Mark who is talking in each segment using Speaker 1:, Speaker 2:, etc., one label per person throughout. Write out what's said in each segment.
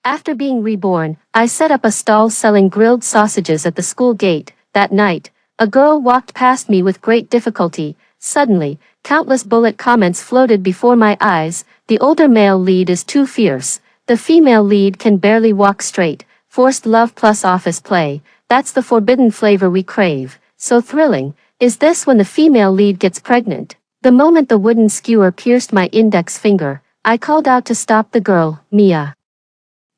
Speaker 1: After being reborn, I set up a stall selling grilled sausages at the school gate. That night, a girl walked past me with great difficulty. Suddenly, countless bullet comments floated before my eyes. The older male lead is too fierce. The female lead can barely walk straight. Forced love plus office play. That's the forbidden flavor we crave. So thrilling. Is this when the female lead gets pregnant? The moment the wooden skewer pierced my index finger, I called out to stop the girl. Mia.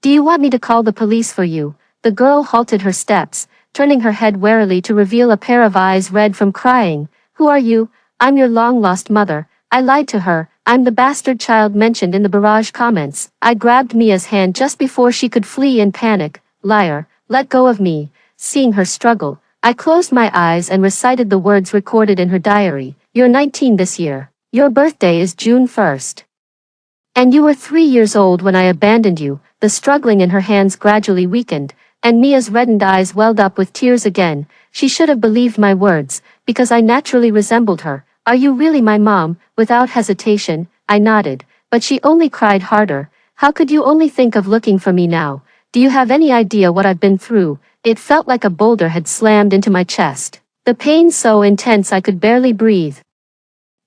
Speaker 1: Do you want me to call the police for you? The girl halted her steps, turning her head warily to reveal a pair of eyes red from crying. Who are you? I'm your long-lost mother. I lied to her. I'm the bastard child mentioned in the barrage comments. I grabbed Mia's hand just before she could flee in panic. Liar, let go of me. Seeing her struggle, I closed my eyes and recited the words recorded in her diary. You're 19 this year. Your birthday is June 1st. And you were 3 years old when I abandoned you. The struggling in her hands gradually weakened, and Mia's reddened eyes welled up with tears again. She should have believed my words, because I naturally resembled her. Are you really my mom? Without hesitation, I nodded, but she only cried harder. How could you only think of looking for me now? Do you have any idea what I've been through? It felt like a boulder had slammed into my chest. The pain so intense I could barely breathe.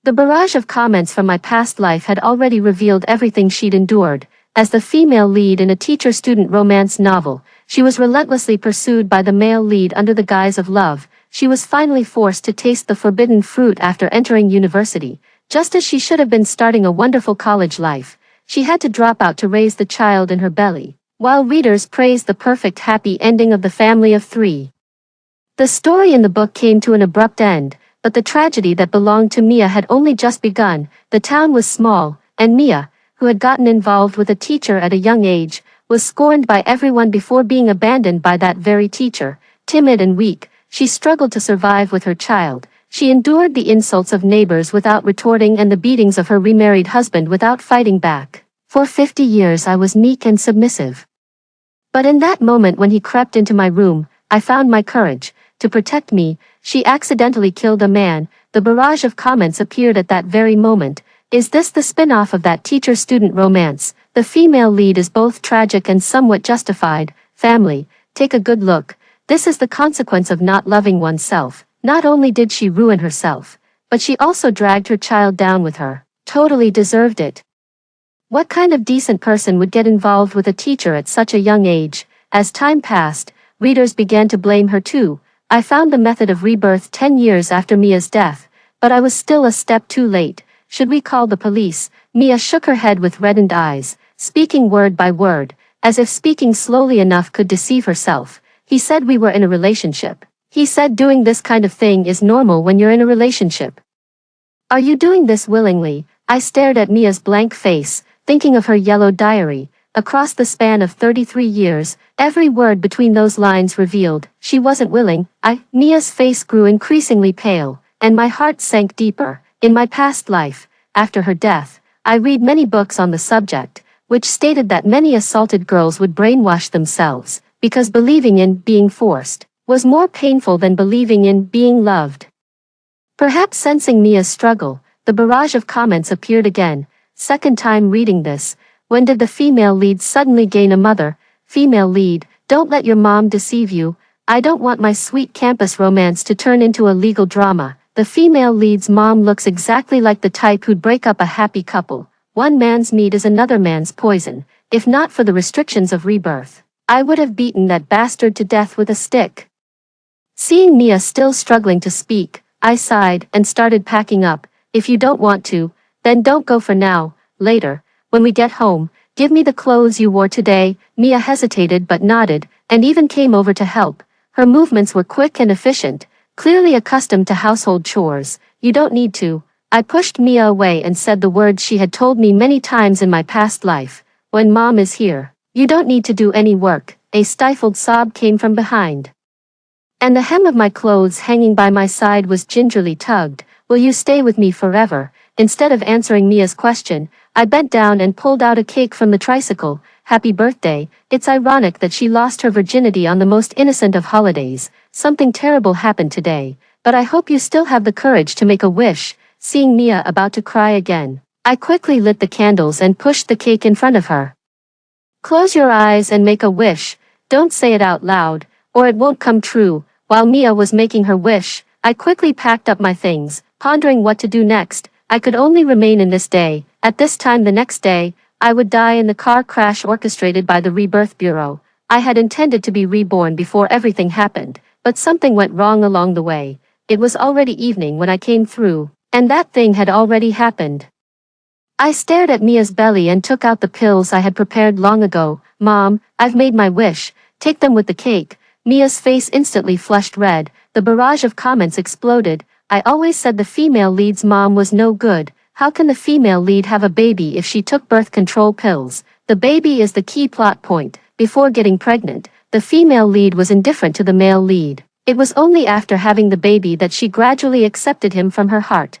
Speaker 1: The barrage of comments from my past life had already revealed everything she'd endured. As the female lead in a teacher-student romance novel, she was relentlessly pursued by the male lead under the guise of love. She was finally forced to taste the forbidden fruit after entering university. Just as she should have been starting a wonderful college life, she had to drop out to raise the child in her belly, while readers praised the perfect happy ending of the family of three. The story in the book came to an abrupt end, but the tragedy that belonged to Mia had only just begun. The town was small, and Mia, who had gotten involved with a teacher at a young age, was scorned by everyone before being abandoned by that very teacher. Timid and weak, she struggled to survive with her child. She endured the insults of neighbors without retorting and the beatings of her remarried husband without fighting back. For 50 years I was meek and submissive. But in that moment when he crept into my room, I found my courage. To protect me, she accidentally killed a man. The barrage of comments appeared at that very moment. Is this the spin-off of that teacher-student romance? The female lead is both tragic and somewhat justified. Family, take a good look. This is the consequence of not loving oneself. Not only did she ruin herself, but she also dragged her child down with her. Totally deserved it. What kind of decent person would get involved with a teacher at such a young age? As time passed, readers began to blame her too. I found the method of rebirth 10 years after Mia's death, but I was still a step too late. Should we call the police? Mia shook her head with reddened eyes, speaking word by word, as if speaking slowly enough could deceive herself. He said we were in a relationship. He said doing this kind of thing is normal when you're in a relationship. Are you doing this willingly? I stared at Mia's blank face, thinking of her yellow diary. Across the span of 33 years, every word between those lines revealed she wasn't willing. Mia's face grew increasingly pale, and my heart sank deeper. In my past life, after her death, I read many books on the subject, which stated that many assaulted girls would brainwash themselves, because believing in being forced was more painful than believing in being loved. Perhaps sensing Mia's struggle, the barrage of comments appeared again. Second time reading this. When did the female lead suddenly gain a mother? Female lead, don't let your mom deceive you. I don't want my sweet campus romance to turn into a legal drama. The female lead's mom looks exactly like the type who'd break up a happy couple. One man's meat is another man's poison. If not for the restrictions of rebirth, I would have beaten that bastard to death with a stick. Seeing Mia still struggling to speak, I sighed and started packing up. If you don't want to, then don't go for now. Later, when we get home, give me the clothes you wore today. Mia hesitated but nodded, and even came over to help. Her movements were quick and efficient, clearly accustomed to household chores. You don't need to. I pushed Mia away and said the words she had told me many times in my past life. When Mom is here, you don't need to do any work. A stifled sob came from behind, and the hem of my clothes hanging by my side was gingerly tugged. Will you stay with me forever? Instead of answering Mia's question, I bent down and pulled out a cake from the tricycle. Happy birthday. It's ironic that she lost her virginity on the most innocent of holidays. Something terrible happened today, but I hope you still have the courage to make a wish. Seeing Mia about to cry again, I quickly lit the candles and pushed the cake in front of her. Close your eyes and make a wish. Don't say it out loud, or it won't come true. While Mia was making her wish, I quickly packed up my things, pondering what to do next. I could only remain in this day. At this time the next day, I would die in the car crash orchestrated by the Rebirth Bureau. I had intended to be reborn before everything happened, but something went wrong along the way. It was already evening when I came through, and that thing had already happened. I stared at Mia's belly and took out the pills I had prepared long ago. Mom, I've made my wish. Take them with the cake. Mia's face instantly flushed red. The barrage of comments exploded. I always said the female lead's mom was no good. How can the female lead have a baby if she took birth control pills? The baby is the key plot point. Before getting pregnant, the female lead was indifferent to the male lead. It was only after having the baby that she gradually accepted him from her heart.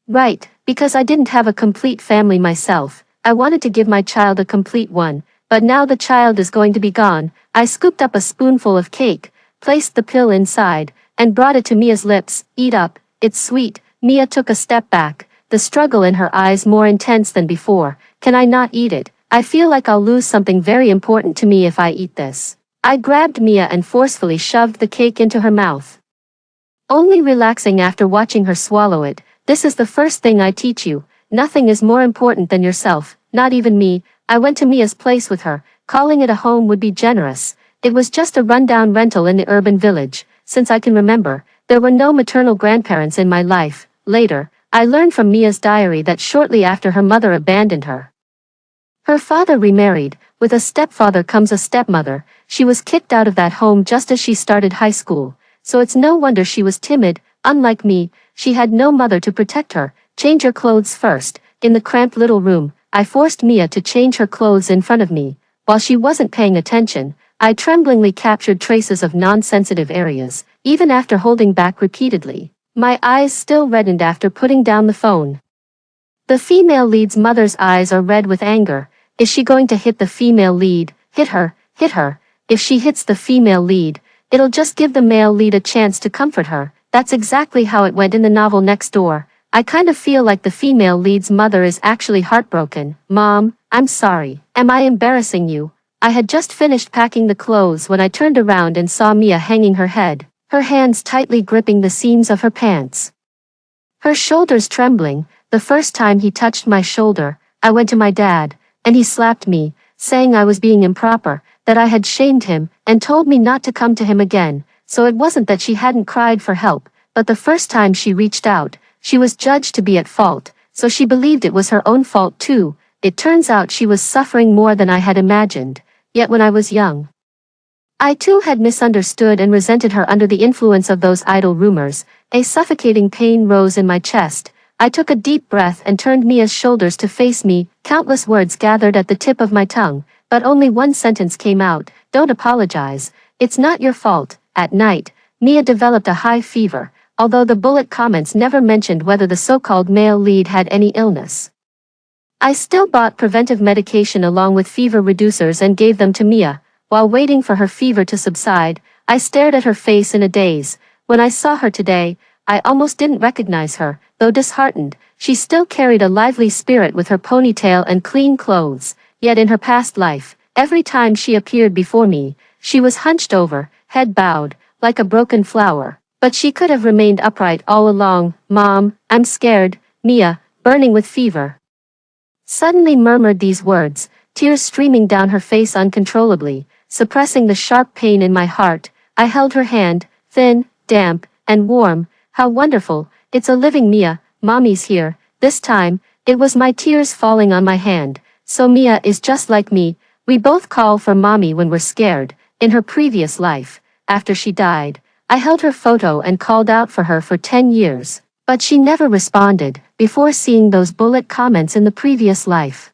Speaker 1: Right, because I didn't have a complete family myself. I wanted to give my child a complete one, but now the child is going to be gone. I scooped up a spoonful of cake, placed the pill inside, and brought it to Mia's lips. Eat up, it's sweet. Mia took a step back, the struggle in her eyes more intense than before. Can I not eat it? I feel like I'll lose something very important to me if I eat this. I grabbed Mia and forcefully shoved the cake into her mouth. Only relaxing after watching her swallow it. This is the first thing I teach you. Nothing is more important than yourself, not even me. I went to Mia's place with her. Calling it a home would be generous. It was just a rundown rental in the urban village. Since I can remember, there were no maternal grandparents in my life. Later, I learned from Mia's diary that shortly after her mother abandoned her, her father remarried. With a stepfather comes a stepmother. She was kicked out of that home just as she started high school. So it's no wonder she was timid. Unlike me, she had no mother to protect her. Change your clothes first. In the cramped little room, I forced Mia to change her clothes in front of me. While she wasn't paying attention, I tremblingly captured traces of non-sensitive areas, even after holding back repeatedly. My eyes still reddened after putting down the phone. The female lead's mother's eyes are red with anger. Is she going to hit the female lead? Hit her, hit her. If she hits the female lead, it'll just give the male lead a chance to comfort her. That's exactly how it went in the novel Next Door. I kind of feel like the female lead's mother is actually heartbroken. Mom, I'm sorry. Am I embarrassing you? I had just finished packing the clothes when I turned around and saw Mia hanging her head, her hands tightly gripping the seams of her pants, her shoulders trembling. The first time he touched my shoulder, I went to my dad, and he slapped me, saying I was being improper, that I had shamed him, and told me not to come to him again. So it wasn't that she hadn't cried for help, but the first time she reached out, she was judged to be at fault, so she believed it was her own fault too. It turns out she was suffering more than I had imagined. Yet when I was young, I too had misunderstood and resented her. Under the influence of those idle rumors, a suffocating pain rose in my chest. I took a deep breath and turned Mia's shoulders to face me. Countless words gathered at the tip of my tongue, but only one sentence came out. Don't apologize. It's not your fault. At night, Mia developed a high fever, although the bullet comments never mentioned whether the so-called male lead had any illness. I still bought preventive medication along with fever reducers and gave them to Mia. While waiting for her fever to subside, I stared at her face in a daze. When I saw her today, I almost didn't recognize her. Though disheartened, she still carried a lively spirit with her ponytail and clean clothes. Yet in her past life, every time she appeared before me, she was hunched over, head bowed, like a broken flower. But she could have remained upright all along. Mom, I'm scared. Mia, burning with fever, suddenly murmured these words, tears streaming down her face uncontrollably, suppressing the sharp pain in my heart. I held her hand, thin, damp, and warm. How wonderful. It's a living Mia. Mommy's here. This time, it was my tears falling on my hand. So Mia is just like me. We both call for mommy when we're scared. In her previous life, after she died, I held her photo and called out for her for 10 years. But she never responded, before seeing those bullet comments in the previous life.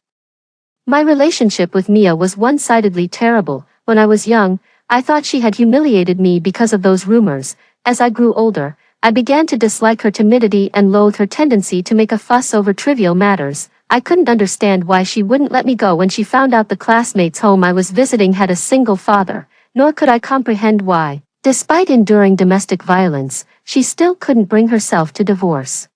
Speaker 1: My relationship with Mia was one-sidedly terrible. When I was young, I thought she had humiliated me because of those rumors. As I grew older, I began to dislike her timidity and loathe her tendency to make a fuss over trivial matters. I couldn't understand why she wouldn't let me go when she found out the classmate's home I was visiting had a single father, nor could I comprehend why, despite enduring domestic violence, she still couldn't bring herself to divorce.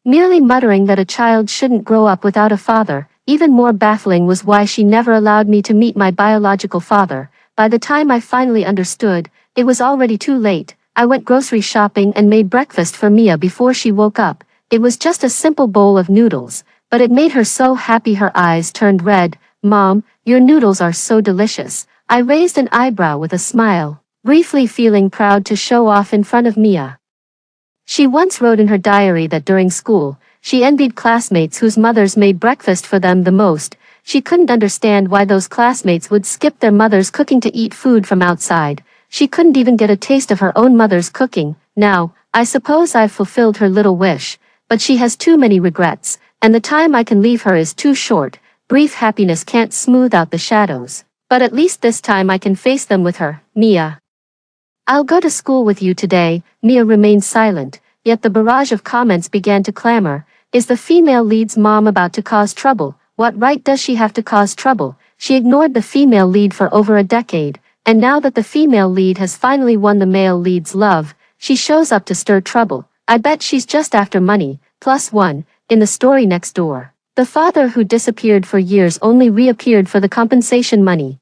Speaker 1: Merely muttering that a child shouldn't grow up without a father, Even more baffling was why she never allowed me to meet my biological father. By the time I finally understood, it was already too late. I went grocery shopping and made breakfast for Mia before she woke up. It was just a simple bowl of noodles, but it made her so happy her eyes turned red. "Mom, your noodles are so delicious." I raised an eyebrow with a smile, briefly feeling proud to show off in front of Mia. She once wrote in her diary that during school, she envied classmates whose mothers made breakfast for them the most. She couldn't understand why those classmates would skip their mother's cooking to eat food from outside. She couldn't even get a taste of her own mother's cooking. Now, I suppose I've fulfilled her little wish, but she has too many regrets, and the time I can leave her is too short. Brief happiness can't smooth out the shadows, but at least this time I can face them with her, Mia. "I'll go to school with you today." Mia remained silent, yet the barrage of comments began to clamor. Is the female lead's mom about to cause trouble? What right does she have to cause trouble? She ignored the female lead for over a decade, and now that the female lead has finally won the male lead's love, she shows up to stir trouble. I bet she's just after money. +1, in the story next door. The father who disappeared for years only reappeared for the compensation money.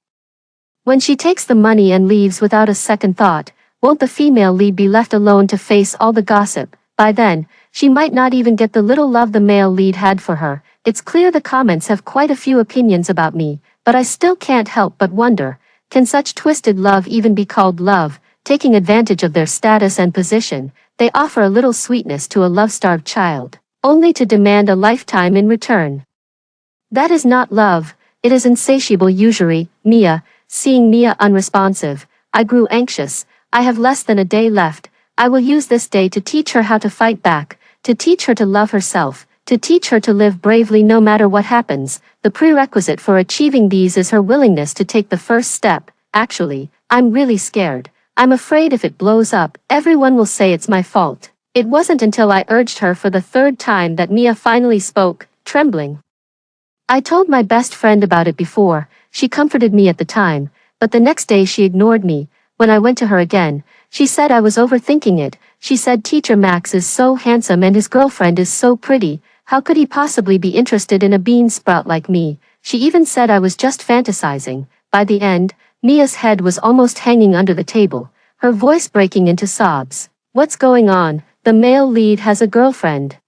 Speaker 1: When she takes the money and leaves without a second thought, won't the female lead be left alone to face all the gossip? By then, she might not even get the little love the male lead had for her. It's clear the comments have quite a few opinions about me, but I still can't help but wonder, can such twisted love even be called love? Taking advantage of their status and position, they offer a little sweetness to a love-starved child, only to demand a lifetime in return. That is not love, it is insatiable usury. Seeing Mia unresponsive, I grew anxious. I have less than a day left. I will use this day to teach her how to fight back, to teach her to love herself, to teach her to live bravely no matter what happens. The prerequisite for achieving these is her willingness to take the first step. Actually, I'm really scared. I'm afraid if it blows up, everyone will say it's my fault. It wasn't until I urged her for the third time that Mia finally spoke, trembling. I told my best friend about it before. She comforted me at the time, but the next day she ignored me. When I went to her again, she said I was overthinking it. She said Teacher Max is so handsome and his girlfriend is so pretty. How could he possibly be interested in a bean sprout like me? She even said I was just fantasizing. By the end, Mia's head was almost hanging under the table, her voice breaking into sobs. What's going on? The male lead has a girlfriend.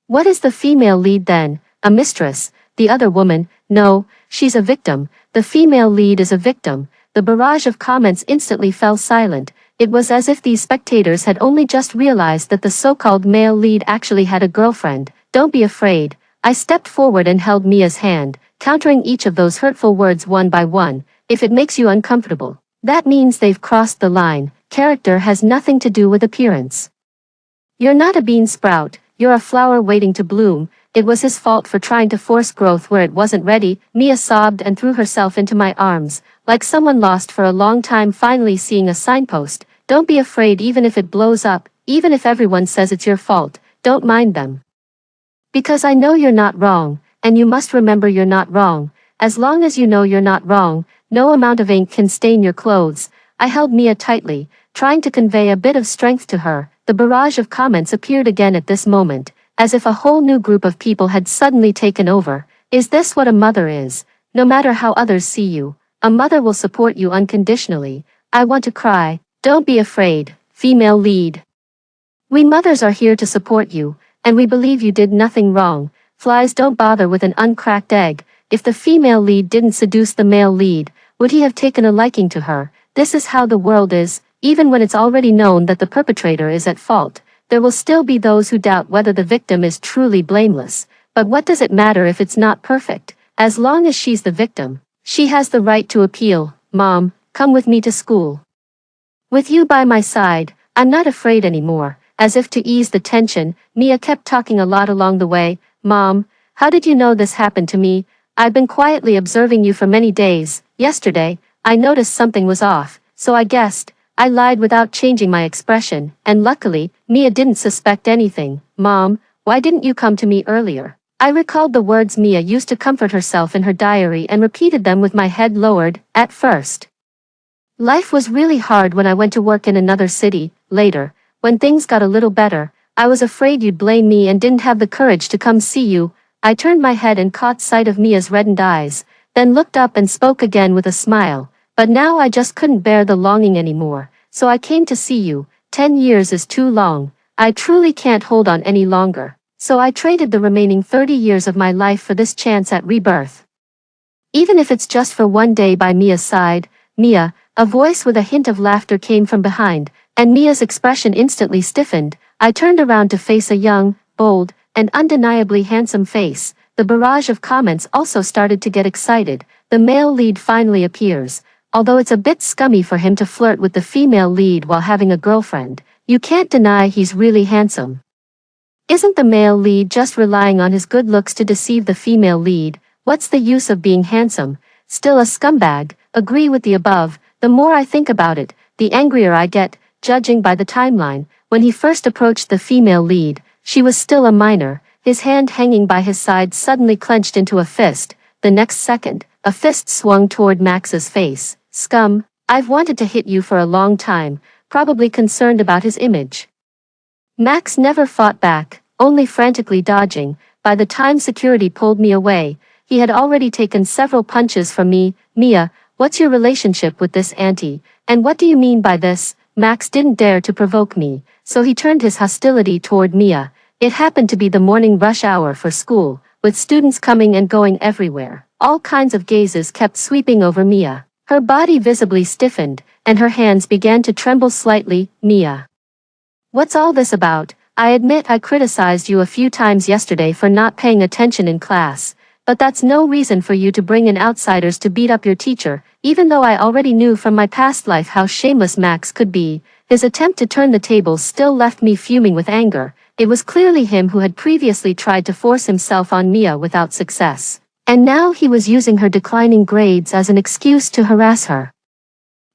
Speaker 1: What is the female lead then? A mistress? The other woman? No, she's a victim. The female lead is a victim. The barrage of comments instantly fell silent. It was as if these spectators had only just realized that the so-called male lead actually had a girlfriend. Don't be afraid. I stepped forward and held Mia's hand, countering each of those hurtful words one by one. If it makes you uncomfortable, that means they've crossed the line. Character has nothing to do with appearance. You're not a bean sprout, you're a flower waiting to bloom. It was his fault for trying to force growth where it wasn't ready. Mia sobbed and threw herself into my arms, like someone lost for a long time finally seeing a signpost. Don't be afraid even if it blows up, even if everyone says it's your fault, don't mind them. Because I know you're not wrong, and you must remember you're not wrong. As long as you know you're not wrong, no amount of ink can stain your clothes. I held Mia tightly, trying to convey a bit of strength to her. The barrage of comments appeared again at this moment, as if a whole new group of people had suddenly taken over. Is this what a mother is? No matter how others see you, a mother will support you unconditionally. I want to cry. Don't be afraid, female lead. We mothers are here to support you, and we believe you did nothing wrong. Flies don't bother with an uncracked egg. If the female lead didn't seduce the male lead, would he have taken a liking to her? This is how the world is. Even when it's already known that the perpetrator is at fault, there will still be those who doubt whether the victim is truly blameless. But what does it matter if it's not perfect? As long as she's the victim, she has the right to appeal. Mom, come with me to school. With you by my side, I'm not afraid anymore. As if to ease the tension, Mia kept talking a lot along the way. Mom, how did you know this happened to me? I've been quietly observing you for many days. Yesterday, I noticed something was off, so I guessed. I lied without changing my expression, and luckily, Mia didn't suspect anything. Mom, why didn't you come to me earlier? I recalled the words Mia used to comfort herself in her diary and repeated them with my head lowered. At first, life was really hard when I went to work in another city. Later, when things got a little better, I was afraid you'd blame me and didn't have the courage to come see you. I turned my head and caught sight of Mia's reddened eyes, then looked up and spoke again with a smile. But now I just couldn't bear the longing anymore, so I came to see you. 10 years is too long. I truly can't hold on any longer. So I traded the remaining 30 years of my life for this chance at rebirth. Even if it's just for one day. By Mia's side. Mia, a voice with a hint of laughter came from behind, and Mia's expression instantly stiffened. I turned around to face a young, bold, and undeniably handsome face. The barrage of comments also started to get excited. The male lead finally appears. Although it's a bit scummy for him to flirt with the female lead while having a girlfriend, you can't deny he's really handsome. Isn't the male lead just relying on his good looks to deceive the female lead? What's the use of being handsome? Still a scumbag. Agree with the above. The more I think about it, the angrier I get, judging by the timeline. When he first approached the female lead, she was still a minor. His hand hanging by his side suddenly clenched into a fist. The next second, a fist swung toward Max's face. Scum, I've wanted to hit you for a long time, probably concerned about his image. Max never fought back, only frantically dodging. By the time security pulled me away, he had already taken several punches from me. Mia, what's your relationship with this auntie, and what do you mean by this? Max didn't dare to provoke me, so he turned his hostility toward Mia. It happened to be the morning rush hour for school, with students coming and going everywhere. All kinds of gazes kept sweeping over Mia. Her body visibly stiffened, and her hands began to tremble slightly. Mia. What's all this about? I admit I criticized you a few times yesterday for not paying attention in class, but that's no reason for you to bring in outsiders to beat up your teacher. Even though I already knew from my past life how shameless Max could be, his attempt to turn the tables still left me fuming with anger. It was clearly him who had previously tried to force himself on Mia without success. And now he was using her declining grades as an excuse to harass her.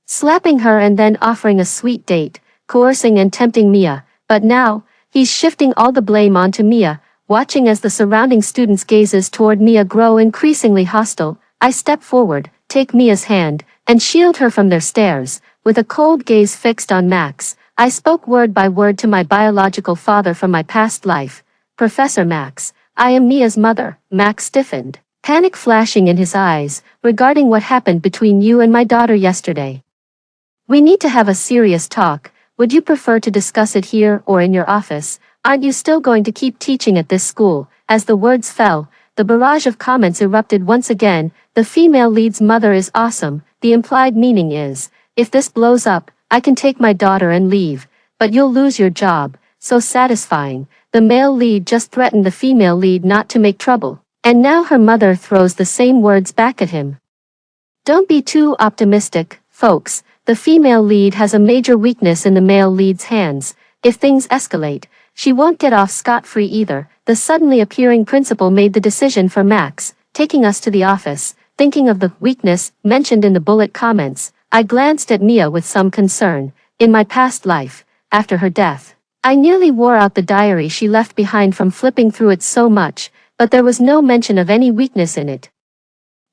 Speaker 1: Slapping her and then offering a sweet date, coercing and tempting Mia. But now, he's shifting all the blame onto Mia. Watching as the surrounding students' gazes toward Mia grow increasingly hostile, I step forward, take Mia's hand, and shield her from their stares. With a cold gaze fixed on Max, I spoke word by word to my biological father from my past life. Professor Max, I am Mia's mother. Max stiffened, panic flashing in his eyes, regarding what happened between you and my daughter yesterday. We need to have a serious talk. Would you prefer to discuss it here or in your office? Aren't you still going to keep teaching at this school? As the words fell, the barrage of comments erupted once again. The female lead's mother is awesome. The implied meaning is, if this blows up, I can take my daughter and leave, but you'll lose your job. So satisfying. The male lead just threatened the female lead not to make trouble, and now her mother throws the same words back at him. Don't be too optimistic, folks. The female lead has a major weakness in the male lead's hands. If things escalate, she won't get off scot-free either. The suddenly appearing principal made the decision for Max, taking us to the office. Thinking of the weakness mentioned in the bullet comments, I glanced at Mia with some concern. In my past life, after her death, I nearly wore out the diary she left behind from flipping through it so much, but there was no mention of any weakness in it.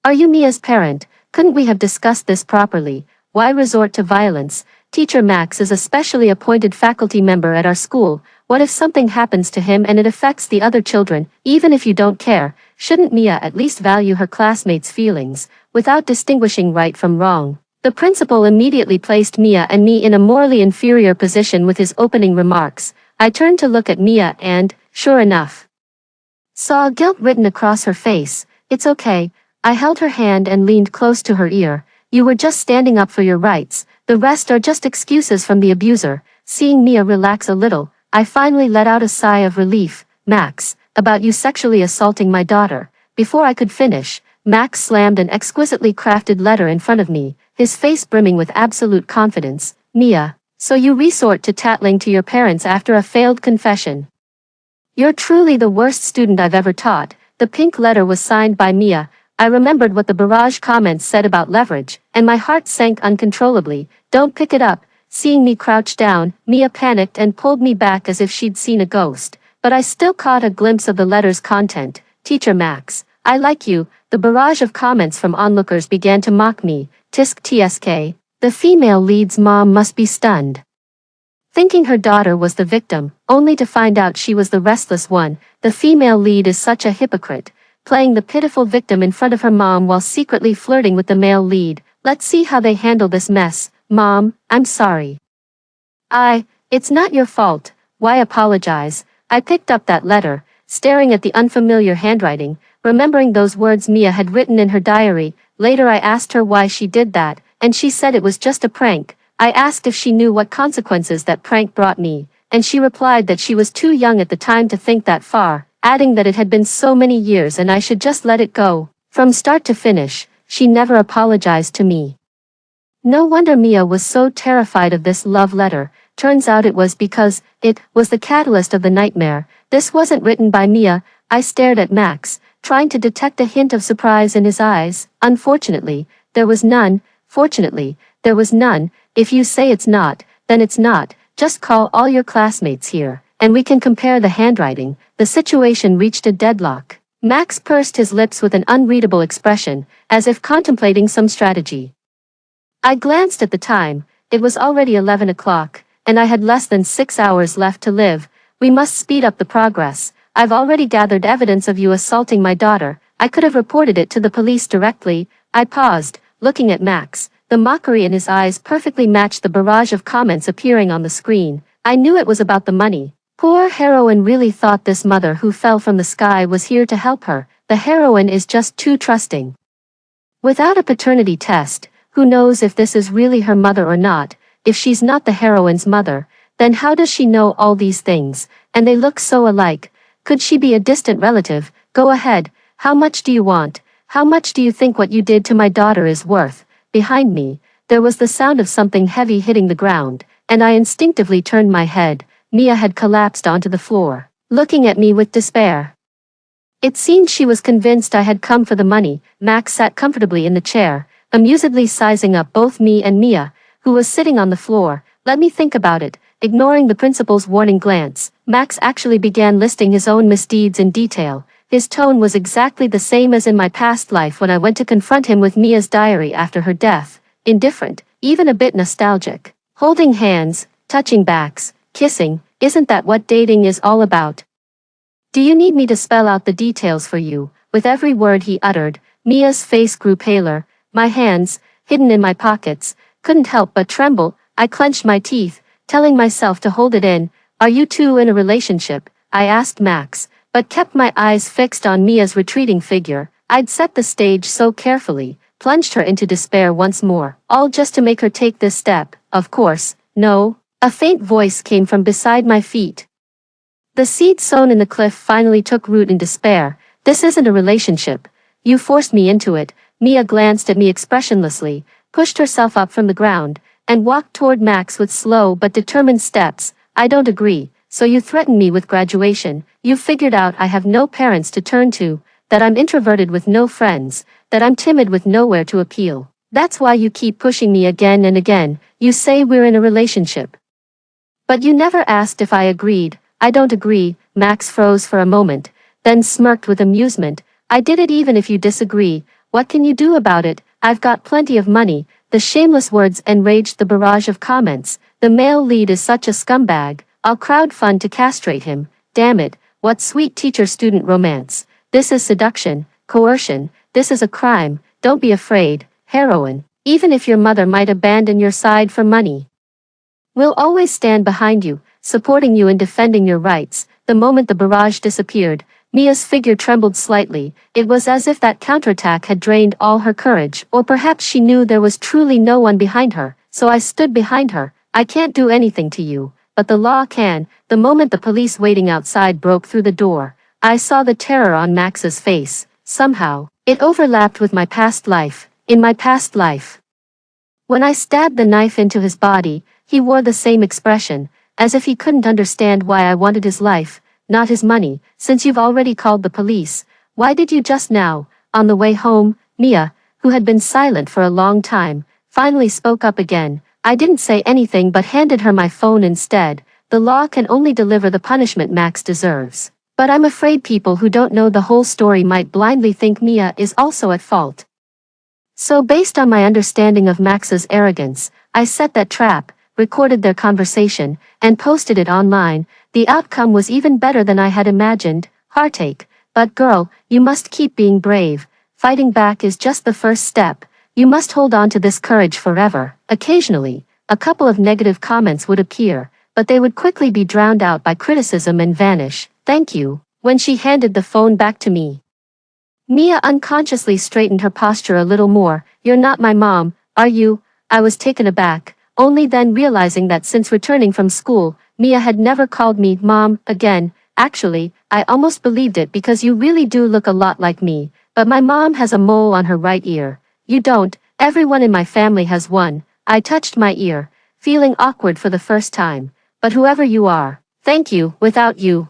Speaker 1: Are you Mia's parent? Couldn't we have discussed this properly? Why resort to violence? Teacher Max is a specially appointed faculty member at our school. What if something happens to him and it affects the other children? Even if you don't care, shouldn't Mia at least value her classmates' feelings, without distinguishing right from wrong? The principal immediately placed Mia and me in a morally inferior position with his opening remarks. I turned to look at Mia and, sure enough, saw guilt written across her face. It's okay. I held her hand and leaned close to her ear. You were just standing up for your rights. The rest are just excuses from the abuser. Seeing Mia relax a little, I finally let out a sigh of relief. Max, about you sexually assaulting my daughter. Before I could finish, Max slammed an exquisitely crafted letter in front of me, his face brimming with absolute confidence. Mia, so you resort to tattling to your parents after a failed confession. You're truly the worst student I've ever taught. The pink letter was signed by Mia. I remembered what the barrage comments said about leverage, and my heart sank uncontrollably. Don't pick it up. Seeing me crouch down, Mia panicked and pulled me back as if she'd seen a ghost. But I still caught a glimpse of the letter's content. Teacher Max, I like you. The barrage of comments from onlookers began to mock me. Tisk tsk. The female lead's mom must be stunned, thinking her daughter was the victim, only to find out she was the restless one. The female lead is such a hypocrite. playing the pitiful victim in front of her mom while secretly flirting with the male lead. Let's see how they handle this mess. Mom, I'm sorry. It's not your fault. Why apologize? I picked up that letter, staring at the unfamiliar handwriting, remembering those words Mia had written in her diary. Later I asked her why she did that, and she said it was just a prank. I asked if she knew what consequences that prank brought me, and she replied that she was too young at the time to think that far, adding that it had been so many years and I should just let it go. From start to finish, she never apologized to me. No wonder Mia was so terrified of this love letter. Turns out it was because it was the catalyst of the nightmare. This wasn't written by Mia. I stared at Max, trying to detect a hint of surprise in his eyes. Unfortunately, there was none. Fortunately, there was none. If you say it's not, then it's not. Just call all your classmates here, and we can compare the handwriting. The situation reached a deadlock. Max pursed his lips with an unreadable expression, as if contemplating some strategy. I glanced at the time. It was already 11 o'clock, and I had less than 6 hours left to live. We must speed up the progress. I've already gathered evidence of you assaulting my daughter. I could have reported it to the police directly. I paused, looking at Max. The mockery in his eyes perfectly matched the barrage of comments appearing on the screen. I knew it was about the money. Poor heroine really thought this mother who fell from the sky was here to help her. The heroine is just too trusting. Without a paternity test, who knows if this is really her mother or not? If she's not the heroine's mother, then how does she know all these things? And they look so alike. Could she be a distant relative? Go ahead. How much do you want? How much do you think what you did to my daughter is worth? Behind me, there was the sound of something heavy hitting the ground, and I instinctively turned my head. Mia had collapsed onto the floor, looking at me with despair. It seemed she was convinced I had come for the money. Max sat comfortably in the chair, amusedly sizing up both me and Mia, who was sitting on the floor. Let me think about it. Ignoring the principal's warning glance, Max actually began listing his own misdeeds in detail. His tone was exactly the same as in my past life when I went to confront him with Mia's diary after her death. Indifferent, even a bit nostalgic. Holding hands, touching backs, kissing. Isn't that what dating is all about? Do you need me to spell out the details for you? With every word he uttered, Mia's face grew paler. My hands, hidden in my pockets, couldn't help but tremble. I clenched my teeth, telling myself to hold it in. Are you two in a relationship? I asked Max, but kept my eyes fixed on Mia's retreating figure. I'd set the stage so carefully, plunged her into despair once more, all just to make her take this step. Of course, no. A faint voice came from beside my feet. The seed sown in the cliff finally took root in despair. This isn't a relationship. You forced me into it. Mia glanced at me expressionlessly, pushed herself up from the ground, and walked toward Max with slow but determined steps. I don't agree. So you threatened me with graduation. You figured out I have no parents to turn to, that I'm introverted with no friends, that I'm timid with nowhere to appeal. That's why you keep pushing me again and again. You say we're in a relationship. But you never asked if I agreed. I don't agree. Max froze for a moment, then smirked with amusement. I did it even if you disagree. What can you do about it? I've got plenty of money. The shameless words enraged the barrage of comments. The male lead is such a scumbag. I'll crowdfund to castrate him. Damn it, what sweet teacher-student romance. This is seduction, coercion. This is a crime. Don't be afraid, heroine. Even if your mother might abandon your side for money, we'll always stand behind you, supporting you and defending your rights. The moment the barrage disappeared, Mia's figure trembled slightly. It was as if that counterattack had drained all her courage, or perhaps she knew there was truly no one behind her. So I stood behind her. I can't do anything to you, but the law can. The moment the police waiting outside broke through the door, I saw the terror on Max's face. Somehow, it overlapped with my past life. In my past life, when I stabbed the knife into his body, he wore the same expression, as if he couldn't understand why I wanted his life, not his money. Since you've already called the police, why did you just now? On the way home, Mia, who had been silent for a long time, finally spoke up again. I didn't say anything but handed her my phone instead. The law can only deliver the punishment Max deserves. But I'm afraid people who don't know the whole story might blindly think Mia is also at fault. So based on my understanding of Max's arrogance, I set that trap, recorded their conversation, and posted it online. The outcome was even better than I had imagined. Heartache. But girl, you must keep being brave. Fighting back is just the first step. You must hold on to this courage forever. Occasionally, a couple of negative comments would appear, but they would quickly be drowned out by criticism and vanish. Thank you. When she handed the phone back to me, Mia unconsciously straightened her posture a little more. You're not my mom, are you? I was taken aback, only then realizing that since returning from school, Mia had never called me mom again. Actually, I almost believed it because you really do look a lot like me, but my mom has a mole on her right ear. You don't. Everyone in my family has one. I touched my ear, feeling awkward for the first time. But whoever you are, thank you. Without you,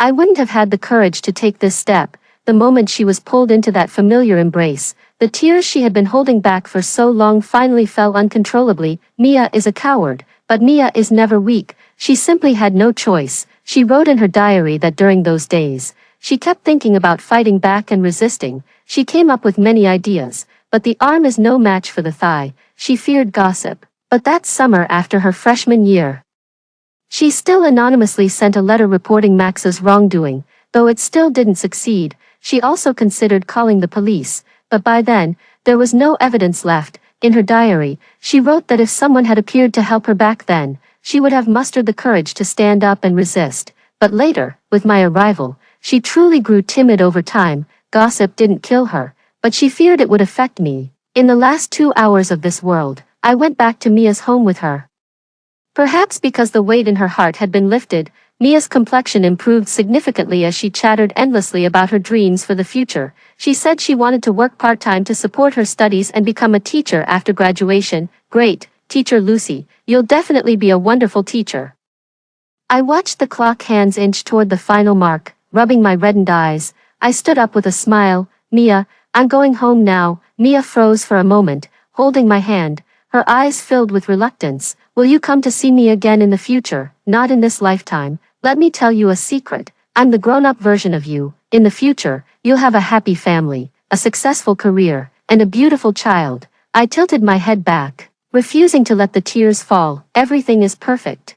Speaker 1: I wouldn't have had the courage to take this step. The moment she was pulled into that familiar embrace, the tears she had been holding back for so long finally fell uncontrollably. Mia is a coward, but Mia is never weak. She simply had no choice. She wrote in her diary that during those days, she kept thinking about fighting back and resisting. She came up with many ideas, but the arm is no match for the thigh. She feared gossip. But that summer after her freshman year, she still anonymously sent a letter reporting Max's wrongdoing, though it still didn't succeed. She also considered calling the police, but by then, there was no evidence left. In her diary, she wrote that if someone had appeared to help her back then, she would have mustered the courage to stand up and resist. But later, with my arrival, she truly grew timid over time. Gossip didn't kill her, but she feared it would affect me. In the last 2 hours of this world, I went back to Mia's home with her. Perhaps because the weight in her heart had been lifted, Mia's complexion improved significantly as she chattered endlessly about her dreams for the future. She said she wanted to work part-time to support her studies and become a teacher after graduation. Great, Teacher Lucy, you'll definitely be a wonderful teacher. I watched the clock hands inch toward the final mark, rubbing my reddened eyes. I stood up with a smile. Mia, I'm going home now. Mia froze for a moment, holding my hand, her eyes filled with reluctance. Will you come to see me again in the future? Not in this lifetime. Let me tell you a secret. I'm the grown-up version of you. In the future, you'll have a happy family, a successful career, and a beautiful child. I tilted my head back, refusing to let the tears fall. Everything is perfect.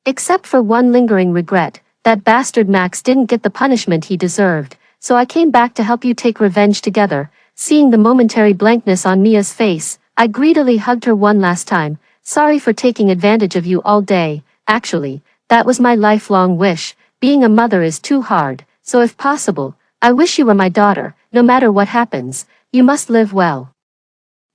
Speaker 1: Except for one lingering regret. That bastard Max didn't get the punishment he deserved, so I came back to help you take revenge together. Seeing the momentary blankness on Mia's face, I greedily hugged her one last time. Sorry for taking advantage of you all day. Actually, that was my lifelong wish. Being a mother is too hard, so if possible, I wish you were my daughter. No matter what happens, you must live well.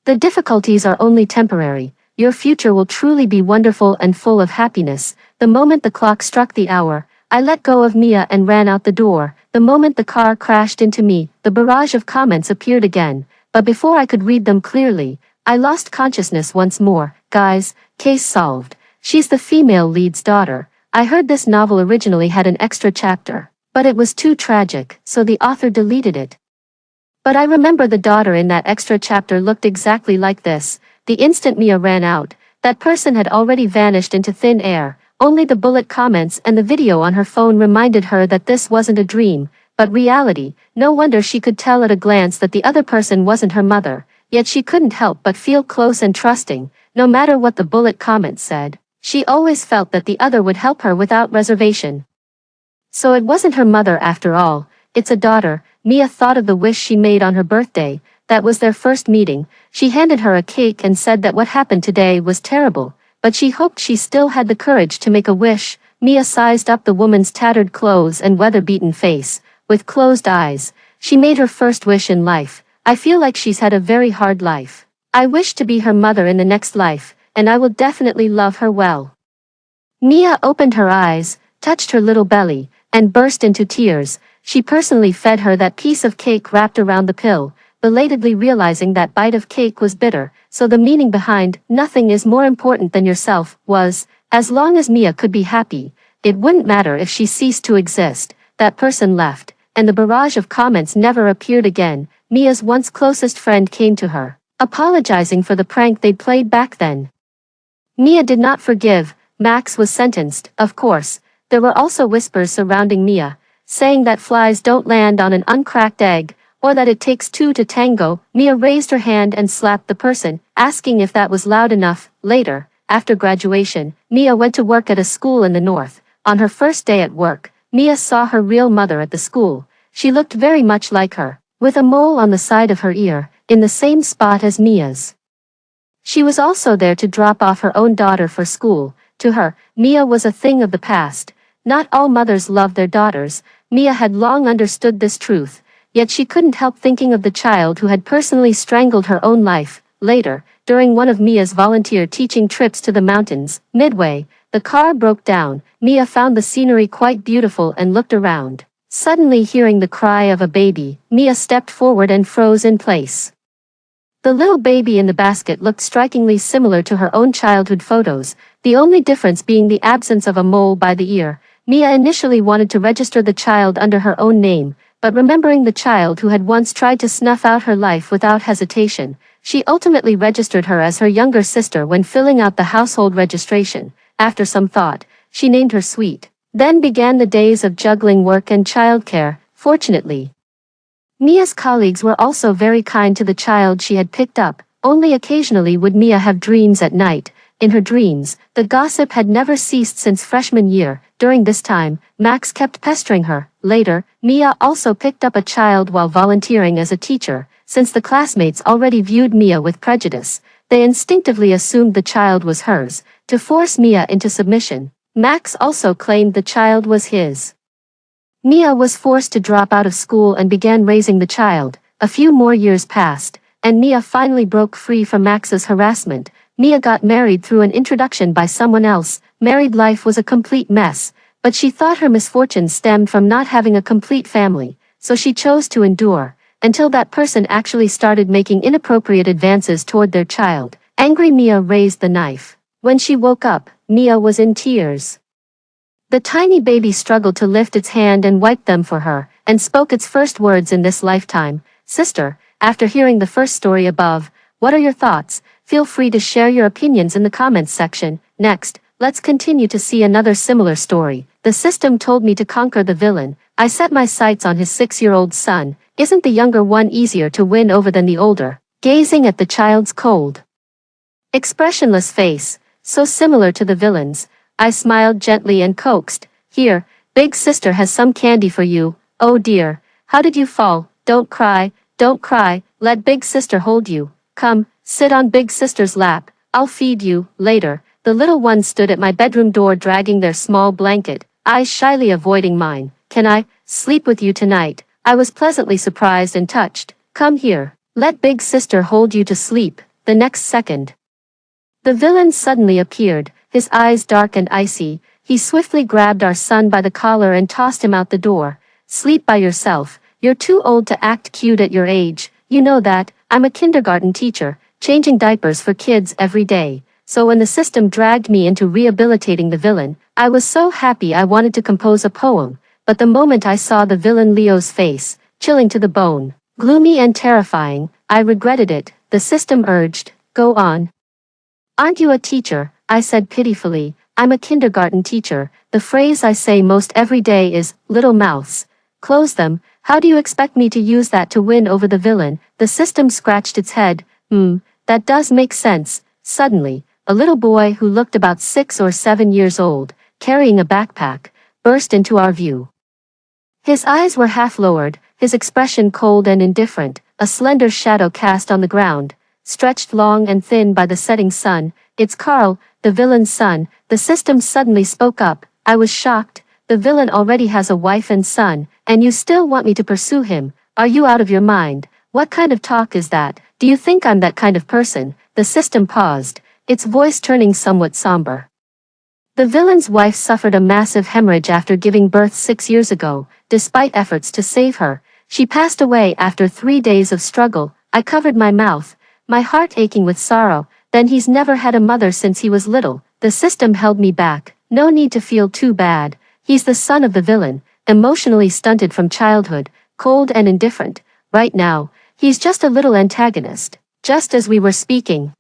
Speaker 1: The difficulties are only temporary. Your future will truly be wonderful and full of happiness. The moment the clock struck the hour, I let go of Mia and ran out the door. The moment the car crashed into me, the barrage of comments appeared again, but before I could read them clearly, I lost consciousness once more. Guys, case solved. She's the female lead's daughter. I heard this novel originally had an extra chapter, but it was too tragic, so the author deleted it. But I remember the daughter in that extra chapter looked exactly like this. The instant Mia ran out, that person had already vanished into thin air. Only the bullet comments and the video on her phone reminded her that this wasn't a dream, but reality. No wonder she could tell at a glance that the other person wasn't her mother, yet she couldn't help but feel close and trusting. No matter what the bullet comments said, she always felt that the other would help her without reservation. So it wasn't her mother after all, it's a daughter. Mia thought of the wish she made on her birthday. That was their first meeting. She handed her a cake and said that what happened today was terrible, but she hoped she still had the courage to make a wish. Mia sized up the woman's tattered clothes and weather-beaten face. With closed eyes, she made her first wish in life. I feel like she's had a very hard life. I wish to be her mother in the next life, and I will definitely love her well. Mia opened her eyes, touched her little belly, and burst into tears. She personally fed her that piece of cake wrapped around the pill, belatedly realizing that bite of cake was bitter, so the meaning behind "nothing is more important than yourself" was, as long as Mia could be happy, it wouldn't matter if she ceased to exist. That person left, and the barrage of comments never appeared again. Mia's once closest friend came to her, apologizing for the prank they'd played back then. Mia did not forgive. Max was sentenced, of course. There were also whispers surrounding Mia, saying that flies don't land on an uncracked egg, or that it takes two to tango. Mia raised her hand and slapped the person, asking if that was loud enough. Later, after graduation, Mia went to work at a school in the north. On her first day at work, Mia saw her real mother at the school. She looked very much like her, with a mole on the side of her ear, in the same spot as Mia's. She was also there to drop off her own daughter for school. To her, Mia was a thing of the past. Not all mothers love their daughters. Mia had long understood this truth, yet she couldn't help thinking of the child who had personally strangled her own life. Later, during one of Mia's volunteer teaching trips to the mountains, midway, the car broke down. Mia found the scenery quite beautiful and looked around. Suddenly hearing the cry of a baby, Mia stepped forward and froze in place. The little baby in the basket looked strikingly similar to her own childhood photos, the only difference being the absence of a mole by the ear. Mia initially wanted to register the child under her own name, but remembering the child who had once tried to snuff out her life without hesitation, she ultimately registered her as her younger sister when filling out the household registration. After some thought, she named her Sweet. Then began the days of juggling work and childcare. Fortunately, Mia's colleagues were also very kind to the child she had picked up. Only occasionally would Mia have dreams at night. In her dreams, the gossip had never ceased since freshman year. During this time, Max kept pestering her. Later, Mia also picked up a child while volunteering as a teacher. Since the classmates already viewed Mia with prejudice, they instinctively assumed the child was hers. To force Mia into submission, Max also claimed the child was his. Mia was forced to drop out of school and began raising the child. A few more years passed, and Mia finally broke free from Max's harassment. Mia got married through an introduction by someone else. Married life was a complete mess, but she thought her misfortune stemmed from not having a complete family, so she chose to endure, until that person actually started making inappropriate advances toward their child. Angry Mia raised the knife. When she woke up, Mia was in tears. The tiny baby struggled to lift its hand and wiped them for her, and spoke its first words in this lifetime. Sister, after hearing the first story above, what are your thoughts? Feel free to share your opinions in the comments section. Next, let's continue to see another similar story. The system told me to conquer the villain. I set my sights on his 6-year-old son. Isn't the younger one easier to win over than the older? Gazing at the child's cold, expressionless face, so similar to the villain's, I smiled gently and coaxed, "Here, big sister has some candy for you. Oh dear, how did you fall? Don't cry, let big sister hold you. Come, sit on big sister's lap, I'll feed you." Later, the little ones stood at my bedroom door dragging their small blanket, eyes shyly avoiding mine. "Can I sleep with you tonight?" I was pleasantly surprised and touched. "Come here, let big sister hold you to sleep." The next second, the villain suddenly appeared, his eyes dark and icy. He swiftly grabbed our son by the collar and tossed him out the door. "Sleep by yourself, you're too old to act cute at your age. You know that, I'm a kindergarten teacher, changing diapers for kids every day." So when the system dragged me into rehabilitating the villain, I was so happy I wanted to compose a poem. But the moment I saw the villain Leo's face, chilling to the bone, gloomy and terrifying, I regretted it. The system urged, "Go on." "Aren't you a teacher?" I said pitifully. "I'm a kindergarten teacher. The phrase I say most every day is, 'Little mouths, close them.' How do you expect me to use that to win over the villain?" The system scratched its head. That does make sense." Suddenly, a little boy who looked about 6 or 7 years old, carrying a backpack, burst into our view. His eyes were half lowered, his expression cold and indifferent, a slender shadow cast on the ground, stretched long and thin by the setting sun. "It's Carl, the villain's son." The system suddenly spoke up. I was shocked. "The villain already has a wife and son, and you still want me to pursue him? Are you out of your mind? What kind of talk is that? Do you think I'm that kind of person?" The system paused, its voice turning somewhat somber. "The villain's wife suffered a massive hemorrhage after giving birth 6 years ago. Despite efforts to save her, she passed away after 3 days of struggle." I covered my mouth, my heart aching with sorrow. "Then he's never had a mother since he was little." The system held me back. "No need to feel too bad. He's the son of the villain, emotionally stunted from childhood, cold and indifferent. Right now, he's just a little antagonist." Just as we were speaking,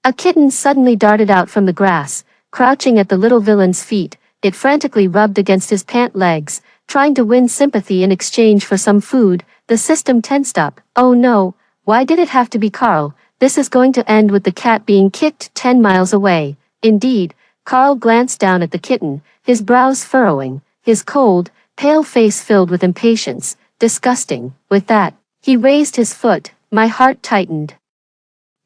Speaker 1: a kitten suddenly darted out from the grass, crouching at the little villain's feet. It frantically rubbed against his pant legs, trying to win sympathy in exchange for some food. The system tensed up. "Oh no, why did it have to be Carl? This is going to end with the cat being kicked 10 miles away." Indeed, Carl glanced down at the kitten, his brows furrowing, his cold, pale face filled with impatience. disgusting. With that, he raised his foot, my heart tightened.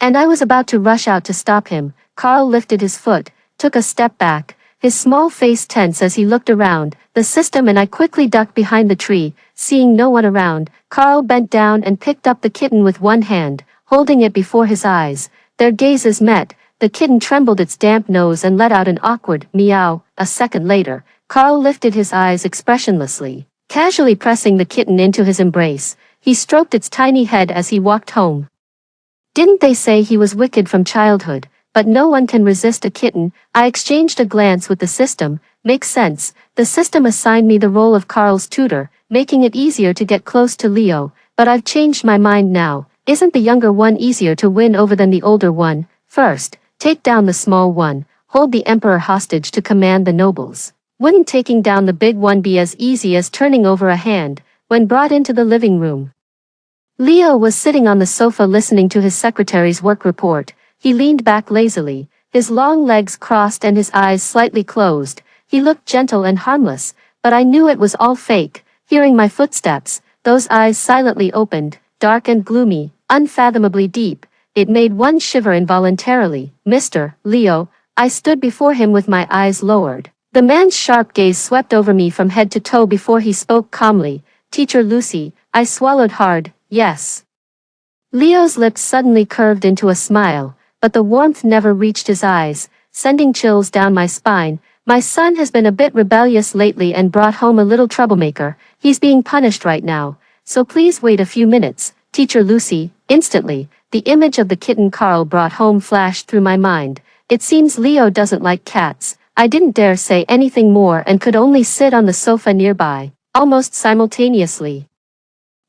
Speaker 1: And I was about to rush out to stop him. Carl lifted his foot, took a step back, his small face tense as he looked around the system, and I quickly ducked behind the tree. Seeing no one around, Carl bent down and picked up the kitten with one hand, holding it before his eyes. Their gazes met. The kitten trembled its damp nose and let out an awkward meow. A second later, Carl lifted his eyes expressionlessly. Casually pressing the kitten into his embrace, he stroked its tiny head as he walked home. Didn't they say he was wicked from childhood? But no one can resist a kitten. I exchanged a glance with the system. Makes sense. The system assigned me the role of Carl's tutor, making it easier to get close to Leo. But I've changed my mind now. Isn't the younger one easier to win over than the older one? First, take down the small one. Hold the emperor hostage to command the nobles. Wouldn't taking down the big one be as easy as turning over a hand? When brought into the living room, Leo was sitting on the sofa listening to his secretary's work report. He leaned back lazily, his long legs crossed and his eyes slightly closed. He looked gentle and harmless, but I knew it was all fake. Hearing my footsteps, those eyes silently opened, dark and gloomy, unfathomably deep. It made one shiver involuntarily. Mr. Leo, I stood before him with my eyes lowered. The man's sharp gaze swept over me from head to toe before he spoke calmly. Teacher Lucy. I swallowed hard. Yes. Leo's lips suddenly curved into a smile, but the warmth never reached his eyes, sending chills down my spine. My son has been a bit rebellious lately and brought home a little troublemaker. He's being punished right now, so please wait a few minutes. Teacher Lucy. Instantly, the image of the kitten Carl brought home flashed through my mind. It seems Leo doesn't like cats. I didn't dare say anything more and could only sit on the sofa nearby. Almost simultaneously,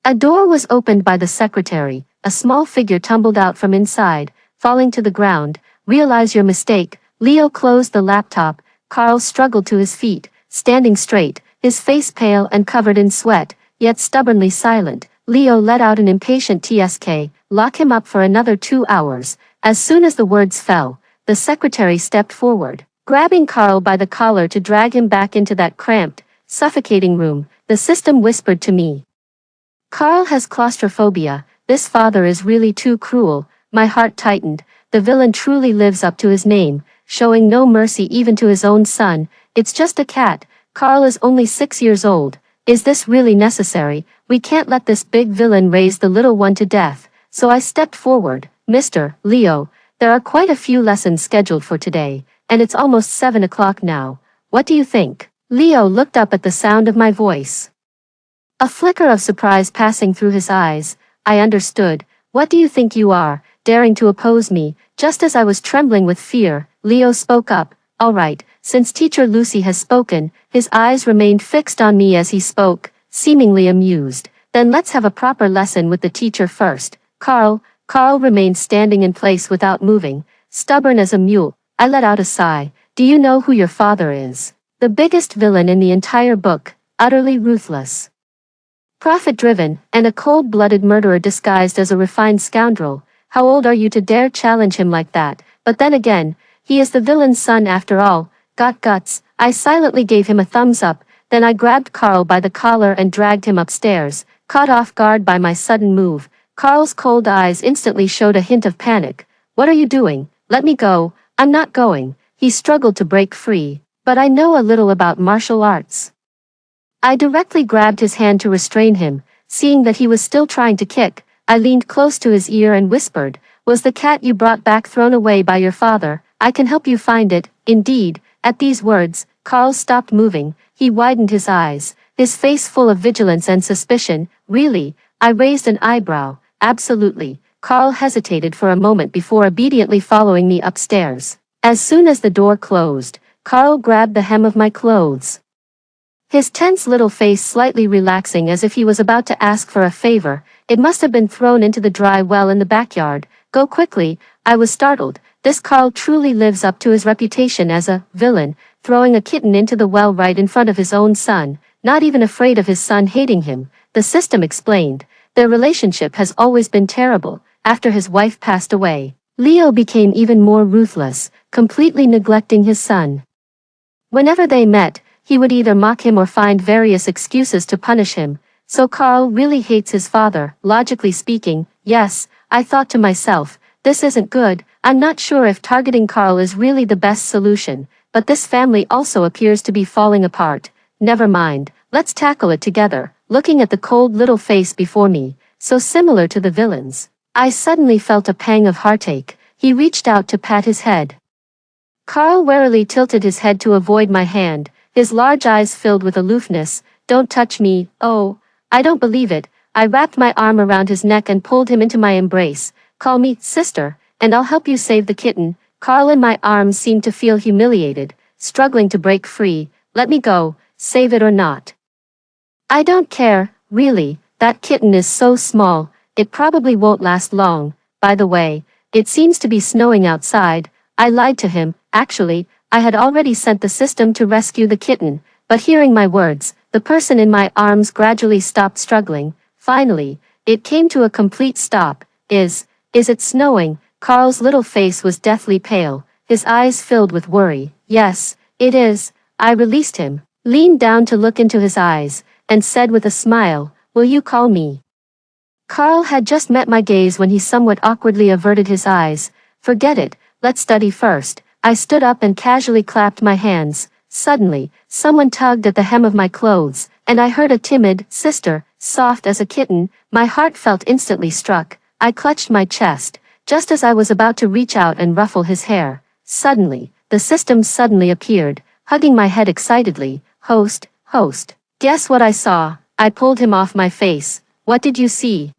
Speaker 1: a door was opened by the secretary. A small figure tumbled out from inside, falling to the ground. Realize your mistake. Leo closed the laptop. Carl struggled to his feet, standing straight, his face pale and covered in sweat, yet stubbornly silent. Leo let out an impatient tsk. Lock him up for another 2 hours. As soon as the words fell, the secretary stepped forward, grabbing Carl by the collar to drag him back into that cramped, suffocating room. The system whispered to me, Carl has claustrophobia. This father is really too cruel. My heart tightened. The villain truly lives up to his name, showing no mercy even to his own son. It's just a cat. Carl is only 6 years old. Is this really necessary? We can't let this big villain raise the little one to death. So I stepped forward. Mr. Leo, there are quite a few lessons scheduled for today, and it's almost 7 o'clock now. What do you think? Leo looked up at the sound of my voice, a flicker of surprise passing through his eyes. I understood. What do you think you are, daring to oppose me? Just as I was trembling with fear, Leo spoke up. All right, since Teacher Lucy has spoken. His eyes remained fixed on me as he spoke, seemingly amused. Then let's have a proper lesson with the teacher first. Carl remained standing in place without moving, stubborn as a mule. I let out a sigh. Do you know who your father is? The biggest villain in the entire book, utterly ruthless, profit-driven, and a cold-blooded murderer disguised as a refined scoundrel. How old are you to dare challenge him like that? But then again, he is the villain's son after all. Got guts. I silently gave him a thumbs up, then I grabbed Carl by the collar and dragged him upstairs, caught off guard by my sudden move. Carl's cold eyes instantly showed a hint of panic. What are you doing? Let me go. I'm not going. He struggled to break free. But I know a little about martial arts. I directly grabbed his hand to restrain him. Seeing that he was still trying to kick, I leaned close to his ear and whispered, Was the cat you brought back thrown away by your father? I can help you find it. Indeed. At these words, Carl stopped moving. He widened his eyes, his face full of vigilance and suspicion. Really? I raised an eyebrow. Absolutely. Carl hesitated for a moment before obediently following me upstairs. As soon as the door closed, Carl grabbed the hem of my clothes, his tense little face slightly relaxing as if he was about to ask for a favor. It must have been thrown into the dry well in the backyard. Go quickly. I was startled. This Carl truly lives up to his reputation as a villain, throwing a kitten into the well right in front of his own son, not even afraid of his son hating him. The system explained. Their relationship has always been terrible. After his wife passed away, Leo became even more ruthless, completely neglecting his son. Whenever they met, he would either mock him or find various excuses to punish him. so Carl really hates his father. Logically speaking, yes, I thought to myself, this isn't good. I'm not sure if targeting Carl is really the best solution, but this family also appears to be falling apart. Never mind, let's tackle it together. Looking at the cold little face before me, so similar to the villain's, I suddenly felt a pang of heartache. He reached out to pat his head. Carl warily tilted his head to avoid my hand, his large eyes filled with aloofness. Don't touch me. Oh, I don't believe it. I wrapped my arm around his neck and pulled him into my embrace. Call me sister, and I'll help you save the kitten. Carl in my arms seemed to feel humiliated, struggling to break free. Let me go, save it or not. I don't care, really. That kitten is so small, it probably won't last long. By the way, it seems to be snowing outside. I lied to him. Actually, I had already sent the system to rescue the kitten, but hearing my words, the person in my arms gradually stopped struggling. Finally, it came to a complete stop. Is it snowing? Carl's little face was deathly pale, his eyes filled with worry. Yes, it is. I released him, leaned down to look into his eyes, and said with a smile, will you call me? Carl had just met my gaze when he somewhat awkwardly averted his eyes. Forget it, let's study first. I stood up and casually clapped my hands. Suddenly, someone tugged at the hem of my clothes, and I heard a timid, sister, soft as a kitten. My heart felt instantly struck. I clutched my chest, just as I was about to reach out and ruffle his hair. Suddenly, the system suddenly appeared, hugging my head excitedly. Host. Guess what I saw? I pulled him off my face. What did you see?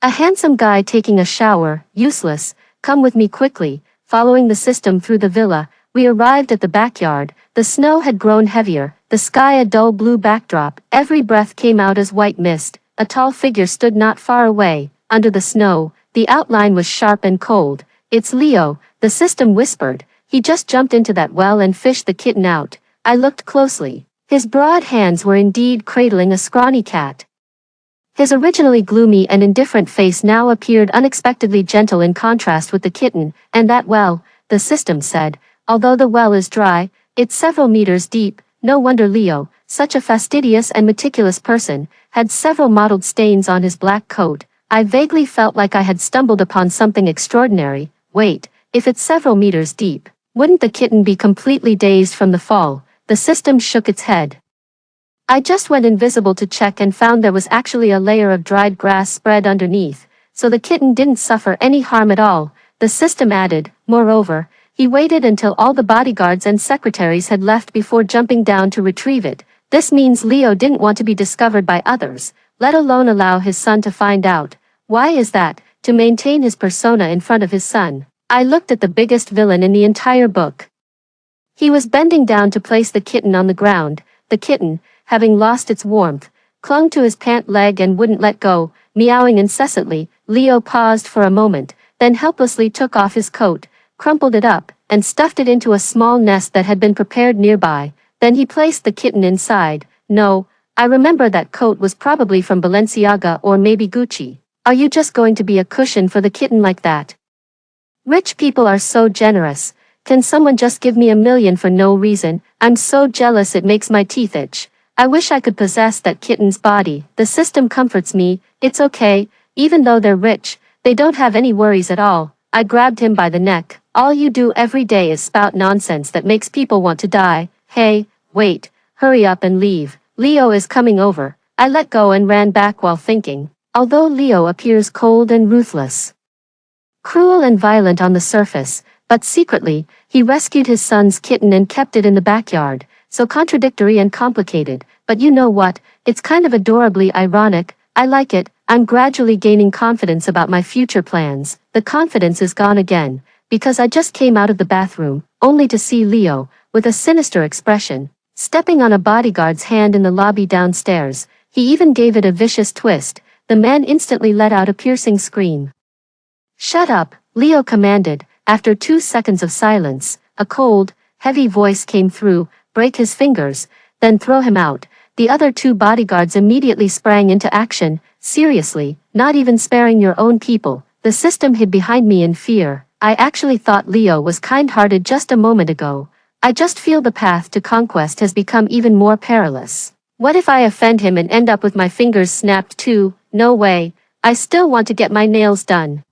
Speaker 1: A handsome guy taking a shower. Useless. Come with me quickly. Following the system through the villa, we arrived at the backyard. The snow had grown heavier, the sky a dull blue backdrop. Every breath came out as white mist. A tall figure stood not far away. Under the snow, the outline was sharp and cold. It's Leo, the system whispered. He just jumped into that well and fished the kitten out. I looked closely. His broad hands were indeed cradling a scrawny cat. His originally gloomy and indifferent face now appeared unexpectedly gentle in contrast with the kitten, and that well, the system said, although the well is dry, it's several meters deep. No wonder Leo, such a fastidious and meticulous person, had several mottled stains on his black coat. I vaguely felt like I had stumbled upon something extraordinary. Wait, if it's several meters deep, wouldn't the kitten be completely dazed from the fall? The system shook its head. I just went invisible to check and found there was actually a layer of dried grass spread underneath, so the kitten didn't suffer any harm at all, the system added. Moreover, he waited until all the bodyguards and secretaries had left before jumping down to retrieve it. This means Leo didn't want to be discovered by others, let alone allow his son to find out. Why is that? To maintain his persona in front of his son. I looked at the biggest villain in the entire book. He was bending down to place the kitten on the ground. The kitten, having lost its warmth, clung to his pant leg and wouldn't let go, meowing incessantly. Leo paused for a moment, then helplessly took off his coat, crumpled it up, and stuffed it into a small nest that had been prepared nearby. Then he placed the kitten inside. No, I remember that coat was probably from Balenciaga or maybe Gucci. Are you just going to be a cushion for the kitten like that? Rich people are so generous. Can someone just give me $1 million for no reason? I'm so jealous it makes my teeth itch. I wish I could possess that kitten's body. The system comforts me. It's okay, even though they're rich, they don't have any worries at all. I grabbed him by the neck. All you do every day is spout nonsense that makes people want to die. Hey, wait, hurry up and leave. Leo is coming over. I let go and ran back while thinking. Although Leo appears cold and ruthless, cruel and violent on the surface, but secretly, he rescued his son's kitten and kept it in the backyard. So contradictory and complicated, but you know what, it's kind of adorably ironic. I like it. I'm gradually gaining confidence about my future plans. The confidence is gone again, because I just came out of the bathroom, only to see Leo, with a sinister expression, stepping on a bodyguard's hand in the lobby downstairs. He even gave it a vicious twist. The man instantly let out a piercing scream. Shut up, Leo commanded. After 2 seconds of silence, a cold, heavy voice came through. Break his fingers, then throw him out. The other 2 bodyguards immediately sprang into action. Seriously, not even sparing your own people. The system hid behind me in fear. I actually thought Leo was kind-hearted just a moment ago. I just feel the path to conquest has become even more perilous. What if I offend him and end up with my fingers snapped too? No way. I still want to get my nails done.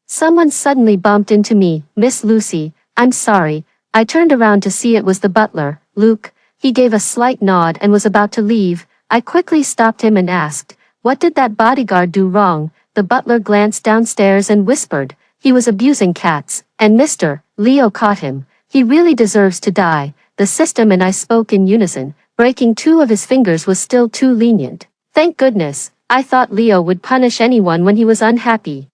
Speaker 1: Someone suddenly bumped into me. Miss Lucy, I'm sorry. I turned around to see it was the butler, Luke. He gave a slight nod and was about to leave. I quickly stopped him and asked, what did that bodyguard do wrong? The butler glanced downstairs and whispered, he was abusing cats, and Mr. Leo caught him. He really deserves to die. The system and I spoke in unison. Breaking 2 of his fingers was still too lenient. Thank goodness. I thought Leo would punish anyone when he was unhappy.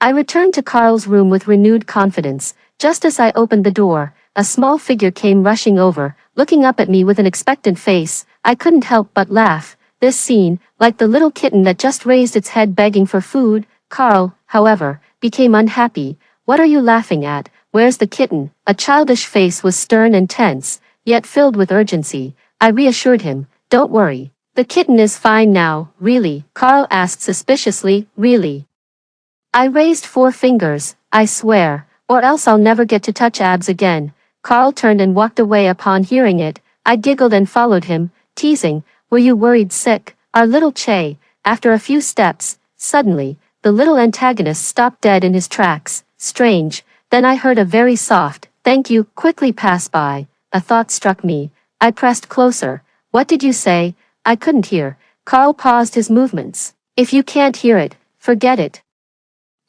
Speaker 1: I returned to Carl's room with renewed confidence. Just as I opened the door, a small figure came rushing over, looking up at me with an expectant face. I couldn't help but laugh. This scene, like the little kitten that just raised its head begging for food. Carl, however, became unhappy. What are you laughing at? Where's the kitten? A childish face was stern and tense, yet filled with urgency. I reassured him, don't worry. The kitten is fine now, really? Carl asked suspiciously, really? I raised 4 fingers, I swear, or else I'll never get to touch Abs again. Carl turned and walked away upon hearing it. I giggled and followed him, teasing, were you worried sick? Our little Che. After a few steps, suddenly, the little antagonist stopped dead in his tracks. Strange. Then I heard a very soft, thank you, quickly pass by. A thought struck me. I pressed closer. What did you say? I couldn't hear. Carl paused his movements. If you can't hear it, forget it.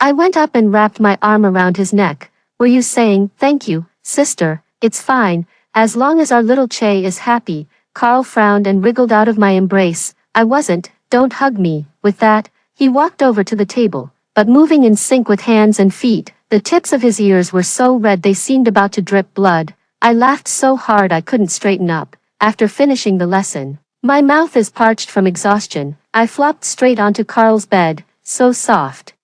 Speaker 1: I went up and wrapped my arm around his neck. Were you saying, thank you, sister? It's fine, as long as our little Che is happy. Carl frowned and wriggled out of my embrace. I wasn't, don't hug me. With that, he walked over to the table, but moving in sync with hands and feet. The tips of his ears were so red they seemed about to drip blood. I laughed so hard I couldn't straighten up. After finishing the lesson, my mouth is parched from exhaustion. I flopped straight onto Carl's bed, so soft.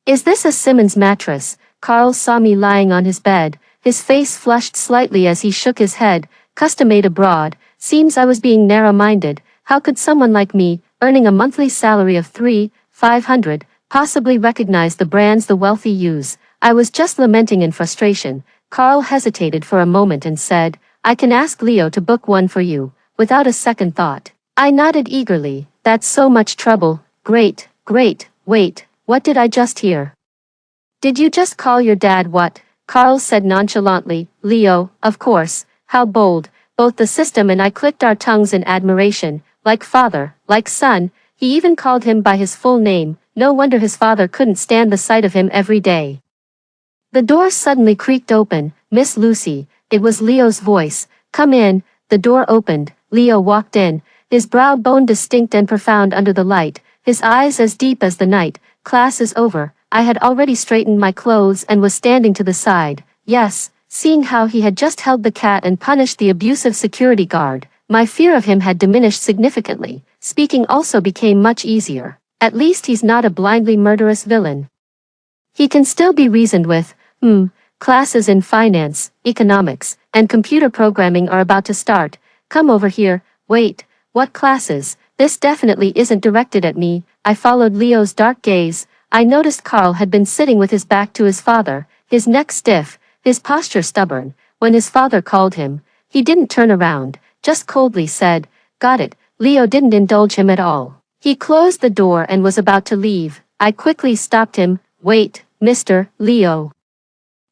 Speaker 1: Is this a Simmons mattress? Carl saw me lying on his bed. His face flushed slightly as he shook his head. Custom-made abroad. Seems I was being narrow-minded. How could someone like me, earning a monthly salary of $3,500, possibly recognize the brands the wealthy use? I was just lamenting in frustration. Carl hesitated for a moment and said, I can ask Leo to book one for you, without a second thought. I nodded eagerly. That's so much trouble. Great, great, wait. What did I just hear? Did you just call your dad what? Carl said nonchalantly, Leo, of course, how bold. Both the system and I clicked our tongues in admiration, like father, like son. He even called him by his full name. No wonder his father couldn't stand the sight of him every day. The door suddenly creaked open. Miss Lucy, it was Leo's voice. Come in. The door opened. Leo walked in, his brow bone distinct and profound under the light, his eyes as deep as the night. Class is over. I had already straightened my clothes and was standing to the side. Yes, seeing how he had just held the cat and punished the abusive security guard, my fear of him had diminished significantly. Speaking also became much easier. At least he's not a blindly murderous villain. He can still be reasoned with. Classes in finance, economics, and computer programming are about to start. Come over here. Wait, what classes? This definitely isn't directed at me. I followed Leo's dark gaze. I noticed Carl had been sitting with his back to his father, his neck stiff, his posture stubborn. When his father called him, he didn't turn around, just coldly said, got it. Leo didn't indulge him at all. He closed the door and was about to leave. I quickly stopped him. Wait, Mr. Leo.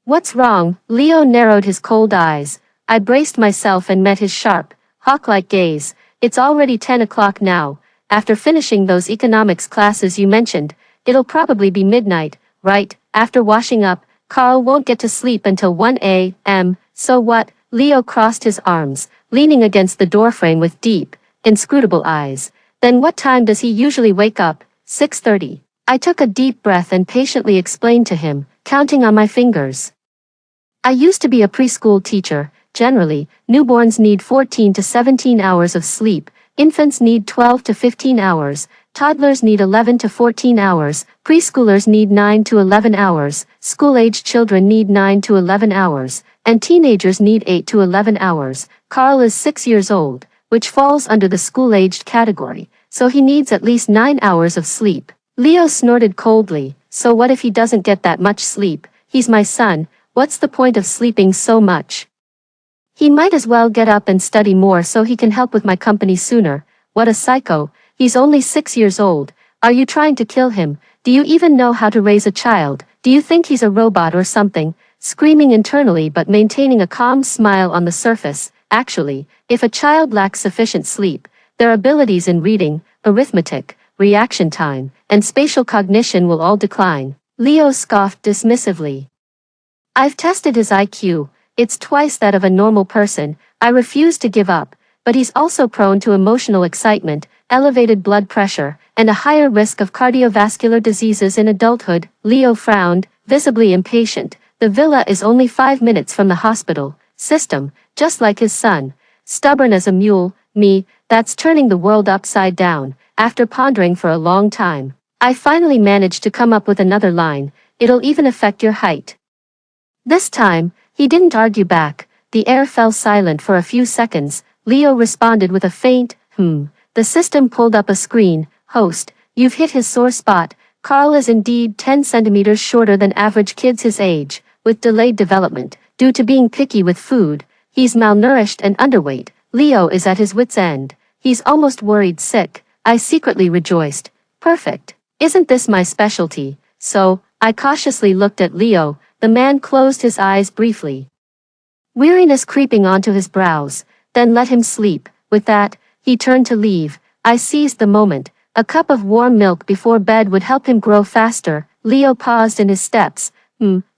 Speaker 1: What's wrong? Leo narrowed his cold eyes. I braced myself and met his sharp, hawk-like gaze. It's already 10 o'clock now. After finishing those economics classes you mentioned, it'll probably be midnight, right? After washing up, Carl won't get to sleep until 1 a.m. So what? Leo crossed his arms, leaning against the doorframe with deep, inscrutable eyes. Then what time does he usually wake up? 6:30. I took a deep breath and patiently explained to him, counting on my fingers. I used to be a preschool teacher. Generally, newborns need 14 to 17 hours of sleep, infants need 12 to 15 hours, toddlers need 11 to 14 hours, preschoolers need 9 to 11 hours, school-aged children need 9 to 11 hours, and teenagers need 8 to 11 hours. Carl is 6 years old, which falls under the school-aged category, so he needs at least 9 hours of sleep. Leo snorted coldly. So what if he doesn't get that much sleep? He's my son. What's the point of sleeping so much? He might as well get up and study more so he can help with my company sooner. What a psycho. He's only 6 years old. Are you trying to kill him? Do you even know how to raise a child? Do you think he's a robot or something? Screaming internally but maintaining a calm smile on the surface. Actually, if a child lacks sufficient sleep, their abilities in reading, arithmetic, reaction time, and spatial cognition will all decline. Leo scoffed dismissively. I've tested his IQ. It's twice that of a normal person. I refuse to give up, but he's also prone to emotional excitement, elevated blood pressure, and a higher risk of cardiovascular diseases in adulthood. Leo frowned, visibly impatient. The villa is only 5 minutes from the hospital system, just like his son. Stubborn as a mule, me, that's turning the world upside down. After pondering for a long time, I finally managed to come up with another line. It'll even affect your height. This time, he didn't argue back. The air fell silent for a few seconds. Leo responded with a faint, The system pulled up a screen. Host, you've hit his sore spot. Carl is indeed 10 centimeters shorter than average kids his age, with delayed development, due to being picky with food. He's malnourished and underweight. Leo is at his wit's end. He's almost worried sick. I secretly rejoiced. Perfect. Isn't this my specialty? So, I cautiously looked at Leo. The man closed his eyes briefly. Weariness creeping onto his brows, then let him sleep. With that, he turned to leave. I seized the moment. A cup of warm milk before bed would help him grow faster. Leo paused in his steps.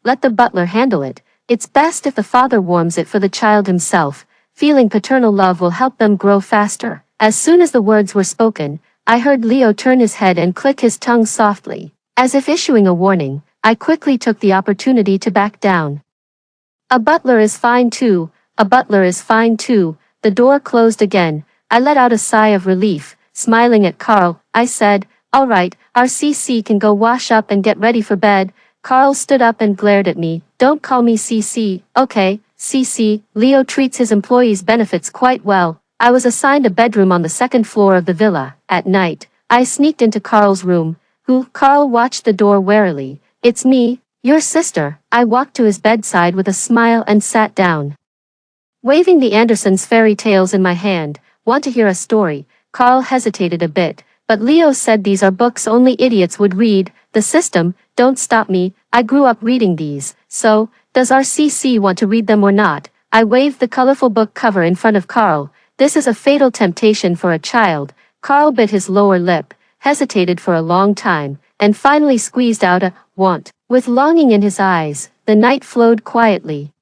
Speaker 1: Let the butler handle it. It's best if the father warms it for the child himself. Feeling paternal love will help them grow faster. As soon as the words were spoken, I heard Leo turn his head and click his tongue softly. As if issuing a warning, I quickly took the opportunity to back down. A butler is fine too. A butler is fine too. The door closed again. I let out a sigh of relief. Smiling at Carl, I said, all right, our CC can go wash up and get ready for bed. Carl stood up and glared at me. Don't call me CC. Okay, CC. Leo treats his employees' benefits quite well. I was assigned a bedroom on the second floor of the villa. At night, I sneaked into Carl's room. Carl watched the door warily. It's me, your sister. I walked to his bedside with a smile and sat down. Waving the Andersons' fairy tales in my hand. Want to hear a story? Carl hesitated a bit, but Leo said these are books only idiots would read. The system, don't stop me, I grew up reading these. So, does our CC want to read them or not? I waved the colorful book cover in front of Carl. This is a fatal temptation for a child. Carl bit his lower lip, hesitated for a long time, and finally squeezed out a want. With longing in his eyes, the night flowed quietly.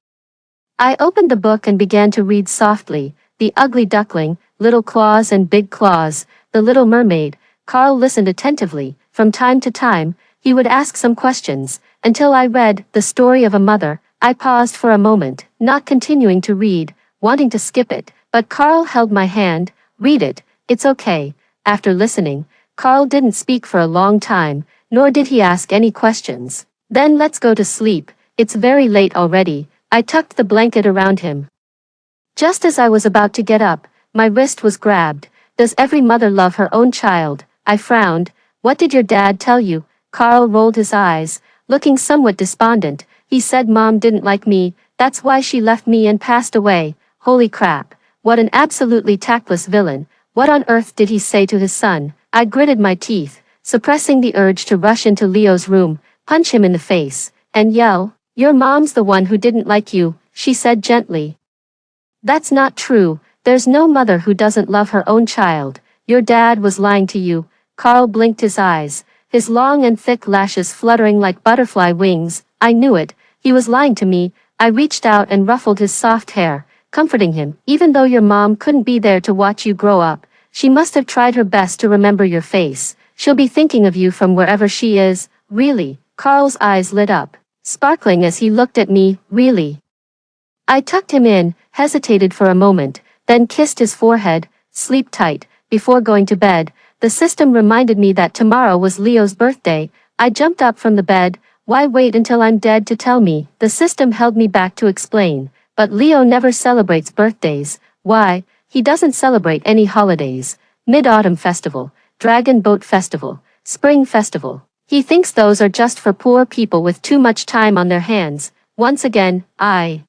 Speaker 1: I opened the book and began to read softly. The Ugly Duckling, Little Claws and Big Claws, The Little Mermaid. Carl listened attentively. From time to time, he would ask some questions, until I read The Story of a Mother. I paused for a moment, not continuing to read, wanting to skip it, but Carl held my hand. Read it, it's okay. After listening, Carl didn't speak for a long time, nor did he ask any questions. Then let's go to sleep, it's very late already. I tucked the blanket around him. Just as I was about to get up, my wrist was grabbed. Does every mother love her own child? I frowned. What did your dad tell you? Carl rolled his eyes, looking somewhat despondent. He said Mom didn't like me, that's why she left me and passed away. Holy crap, what an absolutely tactless villain. What on earth did he say to his son? I gritted my teeth, suppressing the urge to rush into Leo's room, punch him in the face, and yell, "Your mom's the one who didn't like you," she said gently. That's not true. There's no mother who doesn't love her own child. Your dad was lying to you. Carl blinked his eyes, his long and thick lashes fluttering like butterfly wings. I knew it. He was lying to me. I reached out and ruffled his soft hair, comforting him. Even though your mom couldn't be there to watch you grow up, she must have tried her best to remember your face. She'll be thinking of you from wherever she is. Really? Carl's eyes lit up, sparkling as he looked at me. Really? I tucked him in, hesitated for a moment, then kissed his forehead. Sleep tight. Before going to bed, the system reminded me that tomorrow was Leo's birthday. I jumped up from the bed. Why wait until I'm dead to tell me? The system held me back to explain. But Leo never celebrates birthdays. Why? He doesn't celebrate any holidays. Mid-Autumn Festival, Dragon Boat Festival, Spring Festival. He thinks those are just for poor people with too much time on their hands. Once again, I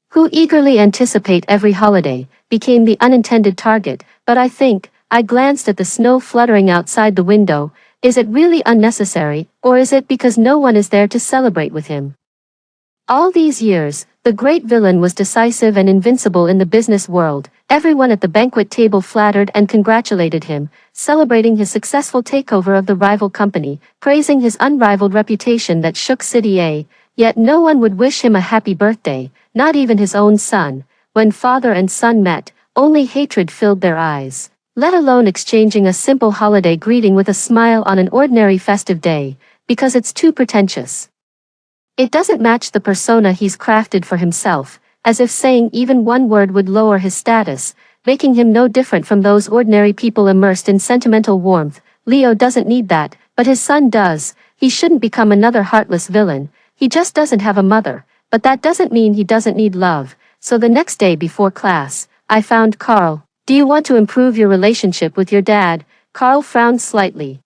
Speaker 1: who eagerly anticipate every holiday, became the unintended target, but I glanced at the snow fluttering outside the window. Is it really unnecessary, or is it because no one is there to celebrate with him? All these years, the great villain was decisive and invincible in the business world. Everyone at the banquet table flattered and congratulated him, celebrating his successful takeover of the rival company, praising his unrivaled reputation that shook City A. Yet no one would wish him a happy birthday, not even his own son. When father and son met, only hatred filled their eyes, let alone exchanging a simple holiday greeting with a smile on an ordinary festive day, because it's too pretentious. It doesn't match the persona he's crafted for himself, as if saying even one word would lower his status, making him no different from those ordinary people immersed in sentimental warmth. Leo doesn't need that, but his son does. He shouldn't become another heartless villain. He just doesn't have a mother, but that doesn't mean he doesn't need love. So the next day before class, I found Carl. Do you want to improve your relationship with your dad? Carl frowned slightly,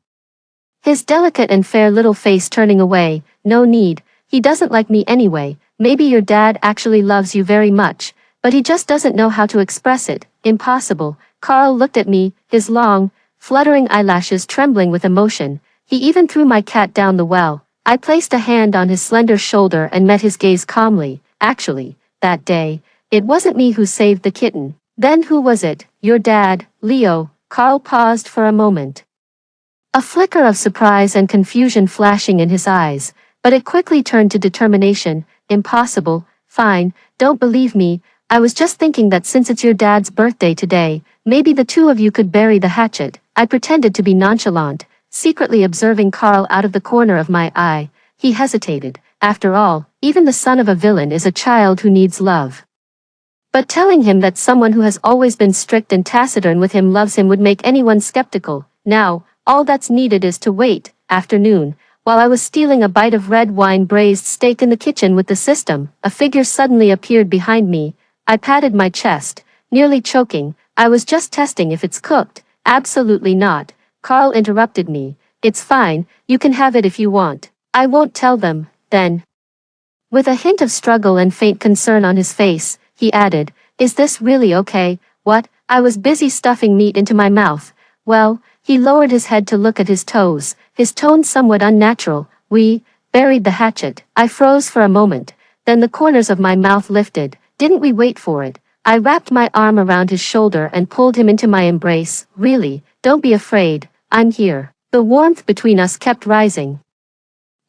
Speaker 1: his delicate and fair little face turning away. No need. He doesn't like me anyway. Maybe your dad actually loves you very much, but he just doesn't know how to express it. Impossible. Carl looked at me, his long, fluttering eyelashes trembling with emotion. He even threw my cat down the well. I placed a hand on his slender shoulder and met his gaze calmly. Actually, that day, it wasn't me who saved the kitten. Then who was it? Your dad, Leo. Carl paused for a moment, a flicker of surprise and confusion flashing in his eyes, but it quickly turned to determination. Impossible. Fine, don't believe me. I was just thinking that since it's your dad's birthday today, maybe the two of you could bury the hatchet. I pretended to be nonchalant, secretly observing Carl out of the corner of my eye. He hesitated. After all, even the son of a villain is a child who needs love. But telling him that someone who has always been strict and taciturn with him loves him would make anyone skeptical. Now, all that's needed is to wait. Afternoon. While I was stealing a bite of red wine braised steak in the kitchen with the system, a figure suddenly appeared behind me. I patted my chest, nearly choking. I was just testing if it's cooked. Absolutely not. Carl interrupted me. It's fine, you can have it if you want. I won't tell them, then. With a hint of struggle and faint concern on his face, he added, is this really okay? What? I was busy stuffing meat into my mouth. Well, he lowered his head to look at his toes, his tone somewhat unnatural. We buried the hatchet. I froze for a moment, then the corners of my mouth lifted. Didn't we wait for it? I wrapped my arm around his shoulder and pulled him into my embrace. Really, don't be afraid, I'm here. The warmth between us kept rising.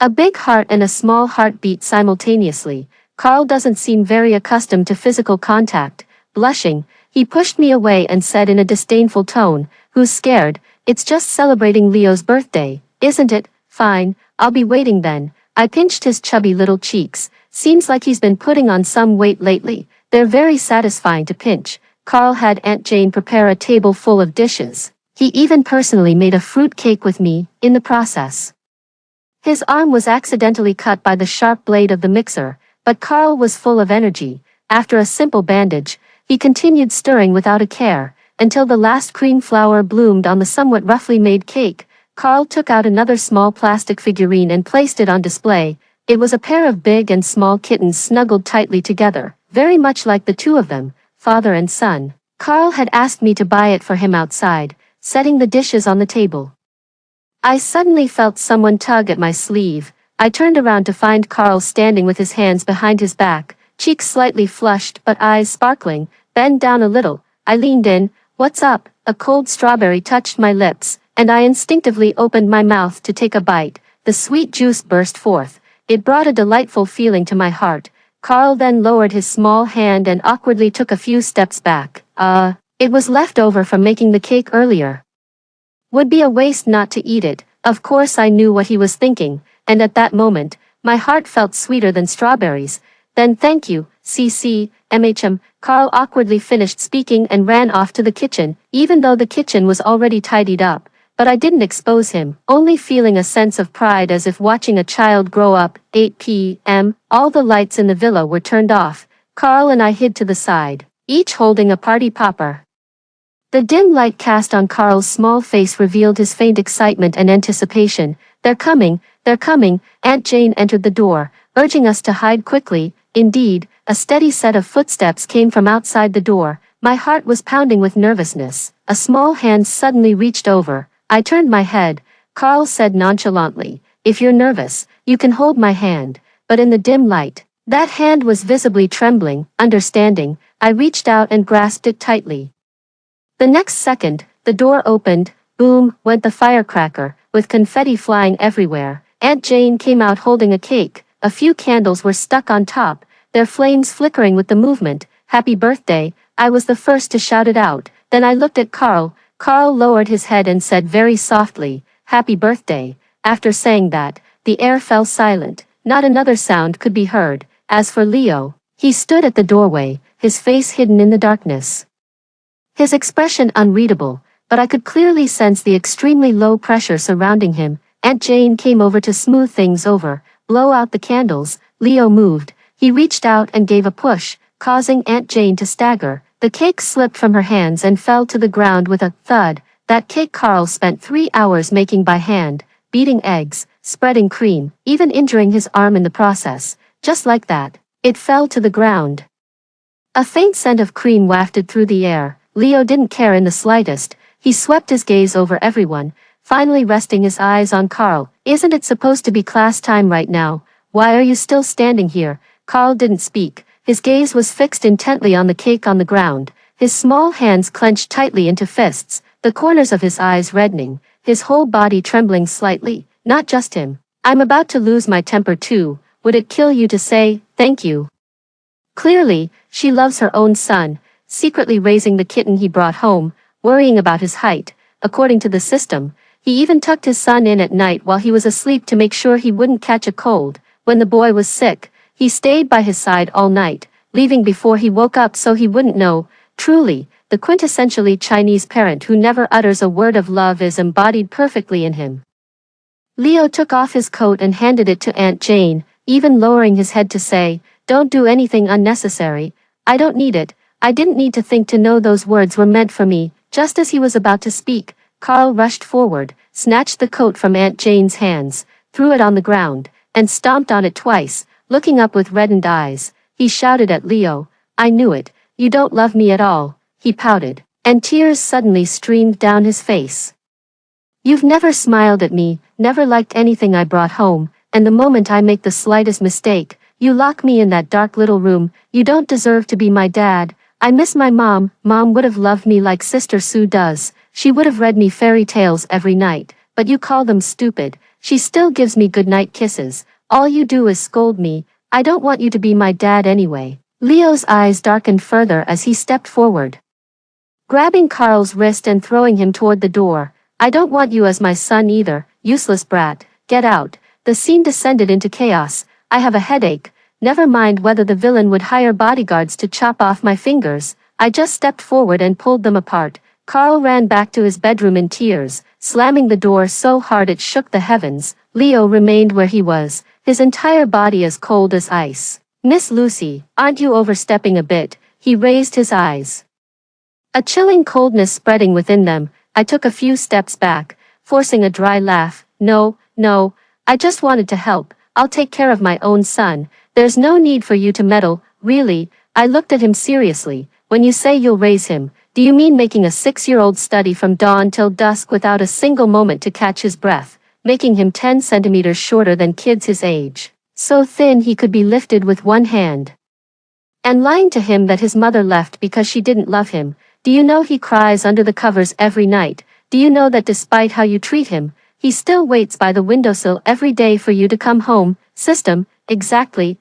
Speaker 1: A big heart and a small heart beat simultaneously. Carl doesn't seem very accustomed to physical contact. Blushing, he pushed me away and said in a disdainful tone, who's scared? It's just celebrating Leo's birthday, isn't it? Fine, I'll be waiting then. I pinched his chubby little cheeks. Seems like he's been putting on some weight lately. They're very satisfying to pinch. Carl had Aunt Jane prepare a table full of dishes. He even personally made a fruit cake with me, in the process. His arm was accidentally cut by the sharp blade of the mixer, but Carl was full of energy. After a simple bandage, he continued stirring without a care, until the last cream flour bloomed on the somewhat roughly made cake. Carl took out another small plastic figurine and placed it on display. It was a pair of big and small kittens snuggled tightly together, very much like the two of them, father and son. Carl had asked me to buy it for him outside, setting the dishes on the table. I suddenly felt someone tug at my sleeve. I turned around to find Carl standing with his hands behind his back, cheeks slightly flushed but eyes sparkling. Bend down a little. I leaned in. What's up? A cold strawberry touched my lips, and I instinctively opened my mouth to take a bite. The sweet juice burst forth. It brought a delightful feeling to my heart. Carl then lowered his small hand and awkwardly took a few steps back. It was left over from making the cake earlier. Would be a waste not to eat it. Of course I knew what he was thinking, and at that moment, my heart felt sweeter than strawberries. Then thank you, CC. Carl awkwardly finished speaking and ran off to the kitchen, even though the kitchen was already tidied up. But I didn't expose him, only feeling a sense of pride as if watching a child grow up. 8 p.m. All the lights in the villa were turned off. Carl and I hid to the side, each holding a party popper. The dim light cast on Carl's small face revealed his faint excitement and anticipation. They're coming, they're coming. Aunt Jane entered the door, urging us to hide quickly. Indeed, a steady set of footsteps came from outside the door. My heart was pounding with nervousness. A small hand suddenly reached over. I turned my head. Carl said nonchalantly, "If you're nervous, you can hold my hand." But in the dim light, that hand was visibly trembling. Understanding, I reached out and grasped it tightly. The next second, the door opened. Boom, went the firecracker, with confetti flying everywhere. Aunt Jane came out holding a cake. A few candles were stuck on top, their flames flickering with the movement. "Happy birthday." I was the first to shout it out. Then I looked at Carl. Carl lowered his head and said very softly, "Happy birthday." After saying that, the air fell silent. Not another sound could be heard. As for Leo, he stood at the doorway, his face hidden in the darkness. His expression unreadable, but I could clearly sense the extremely low pressure surrounding him. Aunt Jane came over to smooth things over, blow out the candles. Leo moved. He reached out and gave a push, causing Aunt Jane to stagger. The cake slipped from her hands and fell to the ground with a thud. That cake Carl spent 3 hours making by hand, beating eggs, spreading cream, even injuring his arm in the process. Just like that, it fell to the ground. A faint scent of cream wafted through the air. Leo didn't care in the slightest. He swept his gaze over everyone, finally resting his eyes on Carl. "Isn't it supposed to be class time right now? Why are you still standing here?" Carl didn't speak. His gaze was fixed intently on the cake on the ground, his small hands clenched tightly into fists, the corners of his eyes reddening, his whole body trembling slightly. Not just him. "I'm about to lose my temper too. Would it kill you to say, thank you?" Clearly, she loves her own son, secretly raising the kitten he brought home, worrying about his height. According to the system, he even tucked his son in at night while he was asleep to make sure he wouldn't catch a cold. When the boy was sick, he stayed by his side all night, leaving before he woke up so he wouldn't know. Truly, the quintessentially Chinese parent who never utters a word of love is embodied perfectly in him. Leo took off his coat and handed it to Aunt Jane, even lowering his head to say, "Don't do anything unnecessary. I don't need it. I didn't need to think to know those words were meant for me." Just as he was about to speak, Carl rushed forward, snatched the coat from Aunt Jane's hands, threw it on the ground, and stomped on it twice, looking up with reddened eyes. He shouted at Leo, "I knew it. You don't love me at all." He pouted, and tears suddenly streamed down his face. "You've never smiled at me, never liked anything I brought home, and the moment I make the slightest mistake, you lock me in that dark little room. You don't deserve to be my dad. I miss my mom. Mom would have loved me like Sister Sue does. She would have read me fairy tales every night, but you call them stupid. She still gives me goodnight kisses. All you do is scold me. I don't want you to be my dad anyway." Leo's eyes darkened further as he stepped forward, grabbing Carl's wrist and throwing him toward the door. "I don't want you as my son either, useless brat. Get out." The scene descended into chaos. "I have a headache. Never mind whether the villain would hire bodyguards to chop off my fingers." I just stepped forward and pulled them apart. Carl ran back to his bedroom in tears, slamming the door so hard it shook the heavens. Leo remained where he was, his entire body as cold as ice. "Miss Lucy, aren't you overstepping a bit?" He raised his eyes, a chilling coldness spreading within them. I took a few steps back, forcing a dry laugh. No, I just wanted to help. I'll take care of my own son. There's no need for you to meddle, really." I looked at him seriously. "When you say you'll raise him, do you mean making a 6-year-old study from dawn till dusk without a single moment to catch his breath, making him 10 centimeters shorter than kids his age, so thin he could be lifted with one hand, and lying to him that his mother left because she didn't love him? Do you know he cries under the covers every night? Do you know that despite how you treat him, he still waits by the windowsill every day for you to come home?" System, exactly.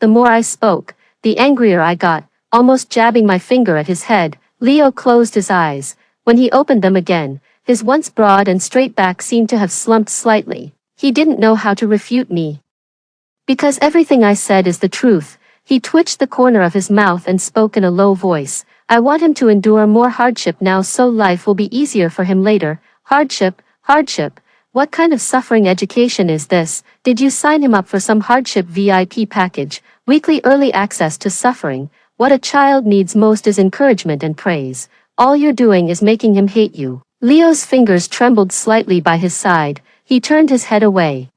Speaker 1: The more I spoke, the angrier I got, almost jabbing my finger at his head. Leo closed his eyes. When he opened them again, his once broad and straight back seemed to have slumped slightly. He didn't know how to refute me, because everything I said is the truth. He twitched the corner of his mouth and spoke in a low voice. "I want him to endure more hardship now so life will be easier for him later." Hardship? What kind of suffering education is this? Did you sign him up for some hardship VIP package, weekly early access to suffering? What a child needs most is encouragement and praise. All you're doing is making him hate you. Leo's fingers trembled slightly by his side. He turned his head away,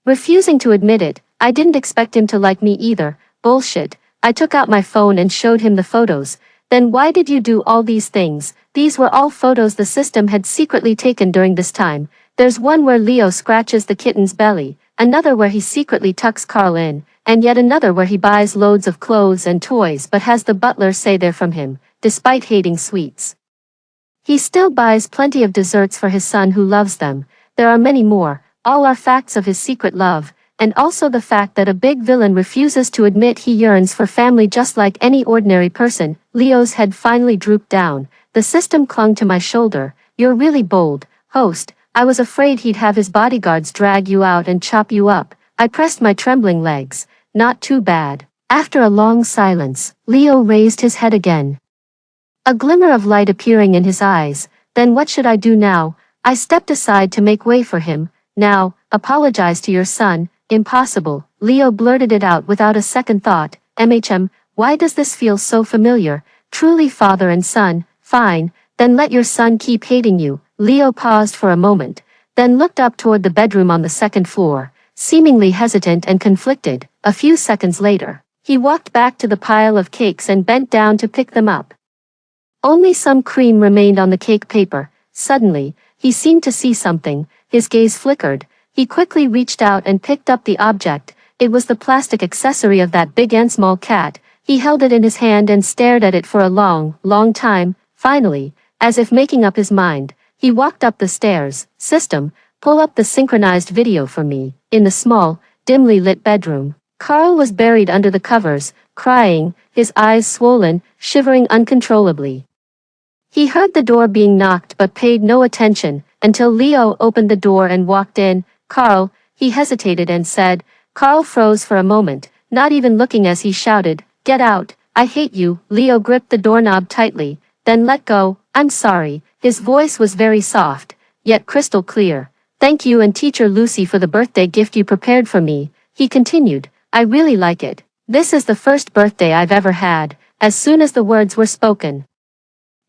Speaker 1: refusing to admit it. I didn't expect him to like me either. Bullshit. I took out my phone and showed him the photos. Then why did you do all these things? These were all photos the system had secretly taken during this time. There's one where Leo scratches the kitten's belly, another where he secretly tucks Carl in, and yet another where he buys loads of clothes and toys but has the butler say they're from him, despite hating sweets. He still buys plenty of desserts for his son who loves them. There are many more, all are facts of his secret love, and also the fact that a big villain refuses to admit he yearns for family just like any ordinary person. Leo's head finally drooped down. The system clung to my shoulder. You're really bold, host. I was afraid he'd have his bodyguards drag you out and chop you up. I pressed my trembling legs. Not too bad. After a long silence, Leo raised his head again. A glimmer of light appearing in his eyes. Then what should I do now? I stepped aside to make way for him. Now, apologize to your son. Impossible. Leo blurted it out without a second thought. Why does this feel so familiar? Truly father and son. Fine, then let your son keep hating you. Leo paused for a moment, then looked up toward the bedroom on the second floor, seemingly hesitant and conflicted. A few seconds later, he walked back to the pile of cakes and bent down to pick them up. Only some cream remained on the cake paper. Suddenly, he seemed to see something. His gaze flickered. He quickly reached out and picked up the object. It was the plastic accessory of that big and small cat. He held it in his hand and stared at it for a long time. Finally, as if making up his mind, he walked up the stairs. System, pull up the synchronized video for me. In the small, dimly lit bedroom, Carl was buried under the covers, crying, his eyes swollen, shivering uncontrollably. He heard the door being knocked but paid no attention, until Leo opened the door and walked in. Carl, he hesitated and said. Carl froze for a moment, not even looking as he shouted, get out, I hate you. Leo gripped the doorknob tightly, then let go. I'm sorry. His voice was very soft, yet crystal clear. Thank you and Teacher Lucy for the birthday gift you prepared for me. He continued, I really like it. This is the first birthday I've ever had. As soon as the words were spoken,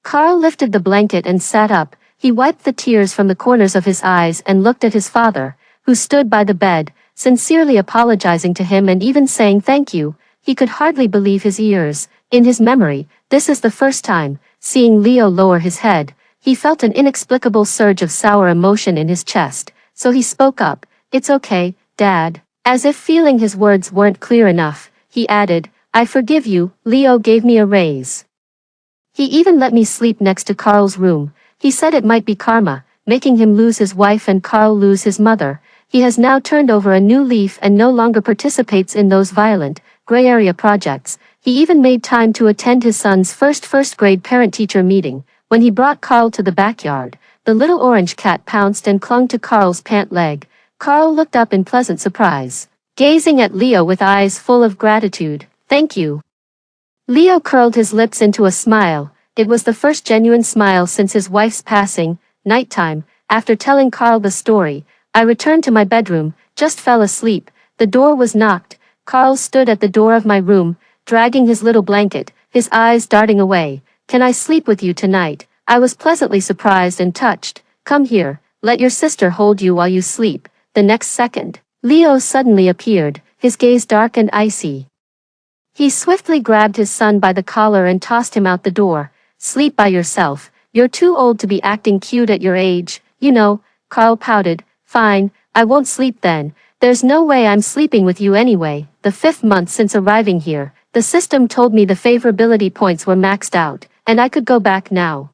Speaker 1: Carl lifted the blanket and sat up. He wiped the tears from the corners of his eyes and looked at his father, who stood by the bed, sincerely apologizing to him and even saying thank you. He could hardly believe his ears. In his memory, this is the first time. Seeing Leo lower his head, he felt an inexplicable surge of sour emotion in his chest, so he spoke up. It's okay, Dad. As if feeling his words weren't clear enough, he added, I forgive you. Leo gave me a raise. He even let me sleep next to Carl's room. He said it might be karma, making him lose his wife and Carl lose his mother. He has now turned over a new leaf and no longer participates in those violent, gray area projects. He even made time to attend his son's first grade parent-teacher meeting. When he brought Carl to the backyard, the little orange cat pounced and clung to Carl's pant leg. Carl looked up in pleasant surprise, gazing at Leo with eyes full of gratitude. Thank you. Leo curled his lips into a smile. It was the first genuine smile since his wife's passing. Nighttime, after telling Carl the story, I returned to my bedroom, just fell asleep. The door was knocked. Carl stood at the door of my room, dragging his little blanket, his eyes darting away. Can I sleep with you tonight? I was pleasantly surprised and touched. Come here, let your sister hold you while you sleep. The next second, Leo suddenly appeared, his gaze dark and icy. He swiftly grabbed his son by the collar and tossed him out the door. Sleep by yourself. You're too old to be acting cute at your age. You know, Carl pouted. Fine, I won't sleep then. There's no way I'm sleeping with you anyway. The 5th month since arriving here, the system told me the favorability points were maxed out, and I could go back now.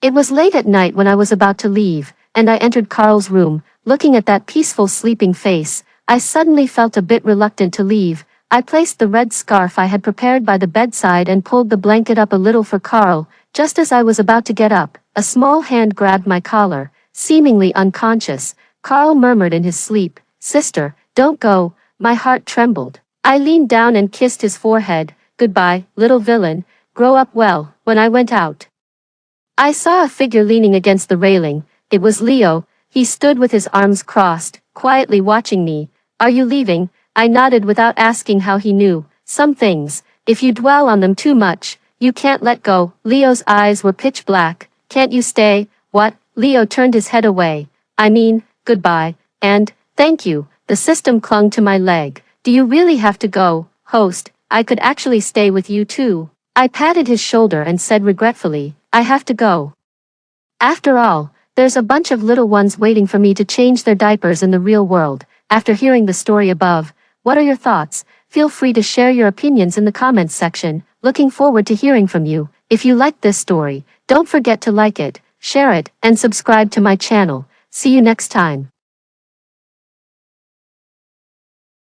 Speaker 1: It was late at night when I was about to leave, and I entered Carl's room. Looking at that peaceful sleeping face, I suddenly felt a bit reluctant to leave. I placed the red scarf I had prepared by the bedside and pulled the blanket up a little for Carl. Just as I was about to get up, a small hand grabbed my collar. Seemingly unconscious, Carl murmured in his sleep, Sister, don't go. My heart trembled. I leaned down and kissed his forehead. Goodbye, little villain. Grow up well. When I went out, I saw a figure leaning against the railing. It was Leo. He stood with his arms crossed, quietly watching me. Are you leaving? I nodded without asking how he knew. Some things, if you dwell on them too much, you can't let go. Leo's eyes were pitch black. Can't you stay? What? Leo turned his head away. I mean, goodbye, and, thank you. The system clung to my leg. Do you really have to go, host? I could actually stay with you too. I patted his shoulder and said regretfully, I have to go. After all, there's a bunch of little ones waiting for me to change their diapers in the real world. After hearing the story above, what are your thoughts? Feel free to share your opinions in the comments section. Looking forward to hearing from you. If you liked this story, don't forget to like it, share it, and subscribe to my channel. See you next time.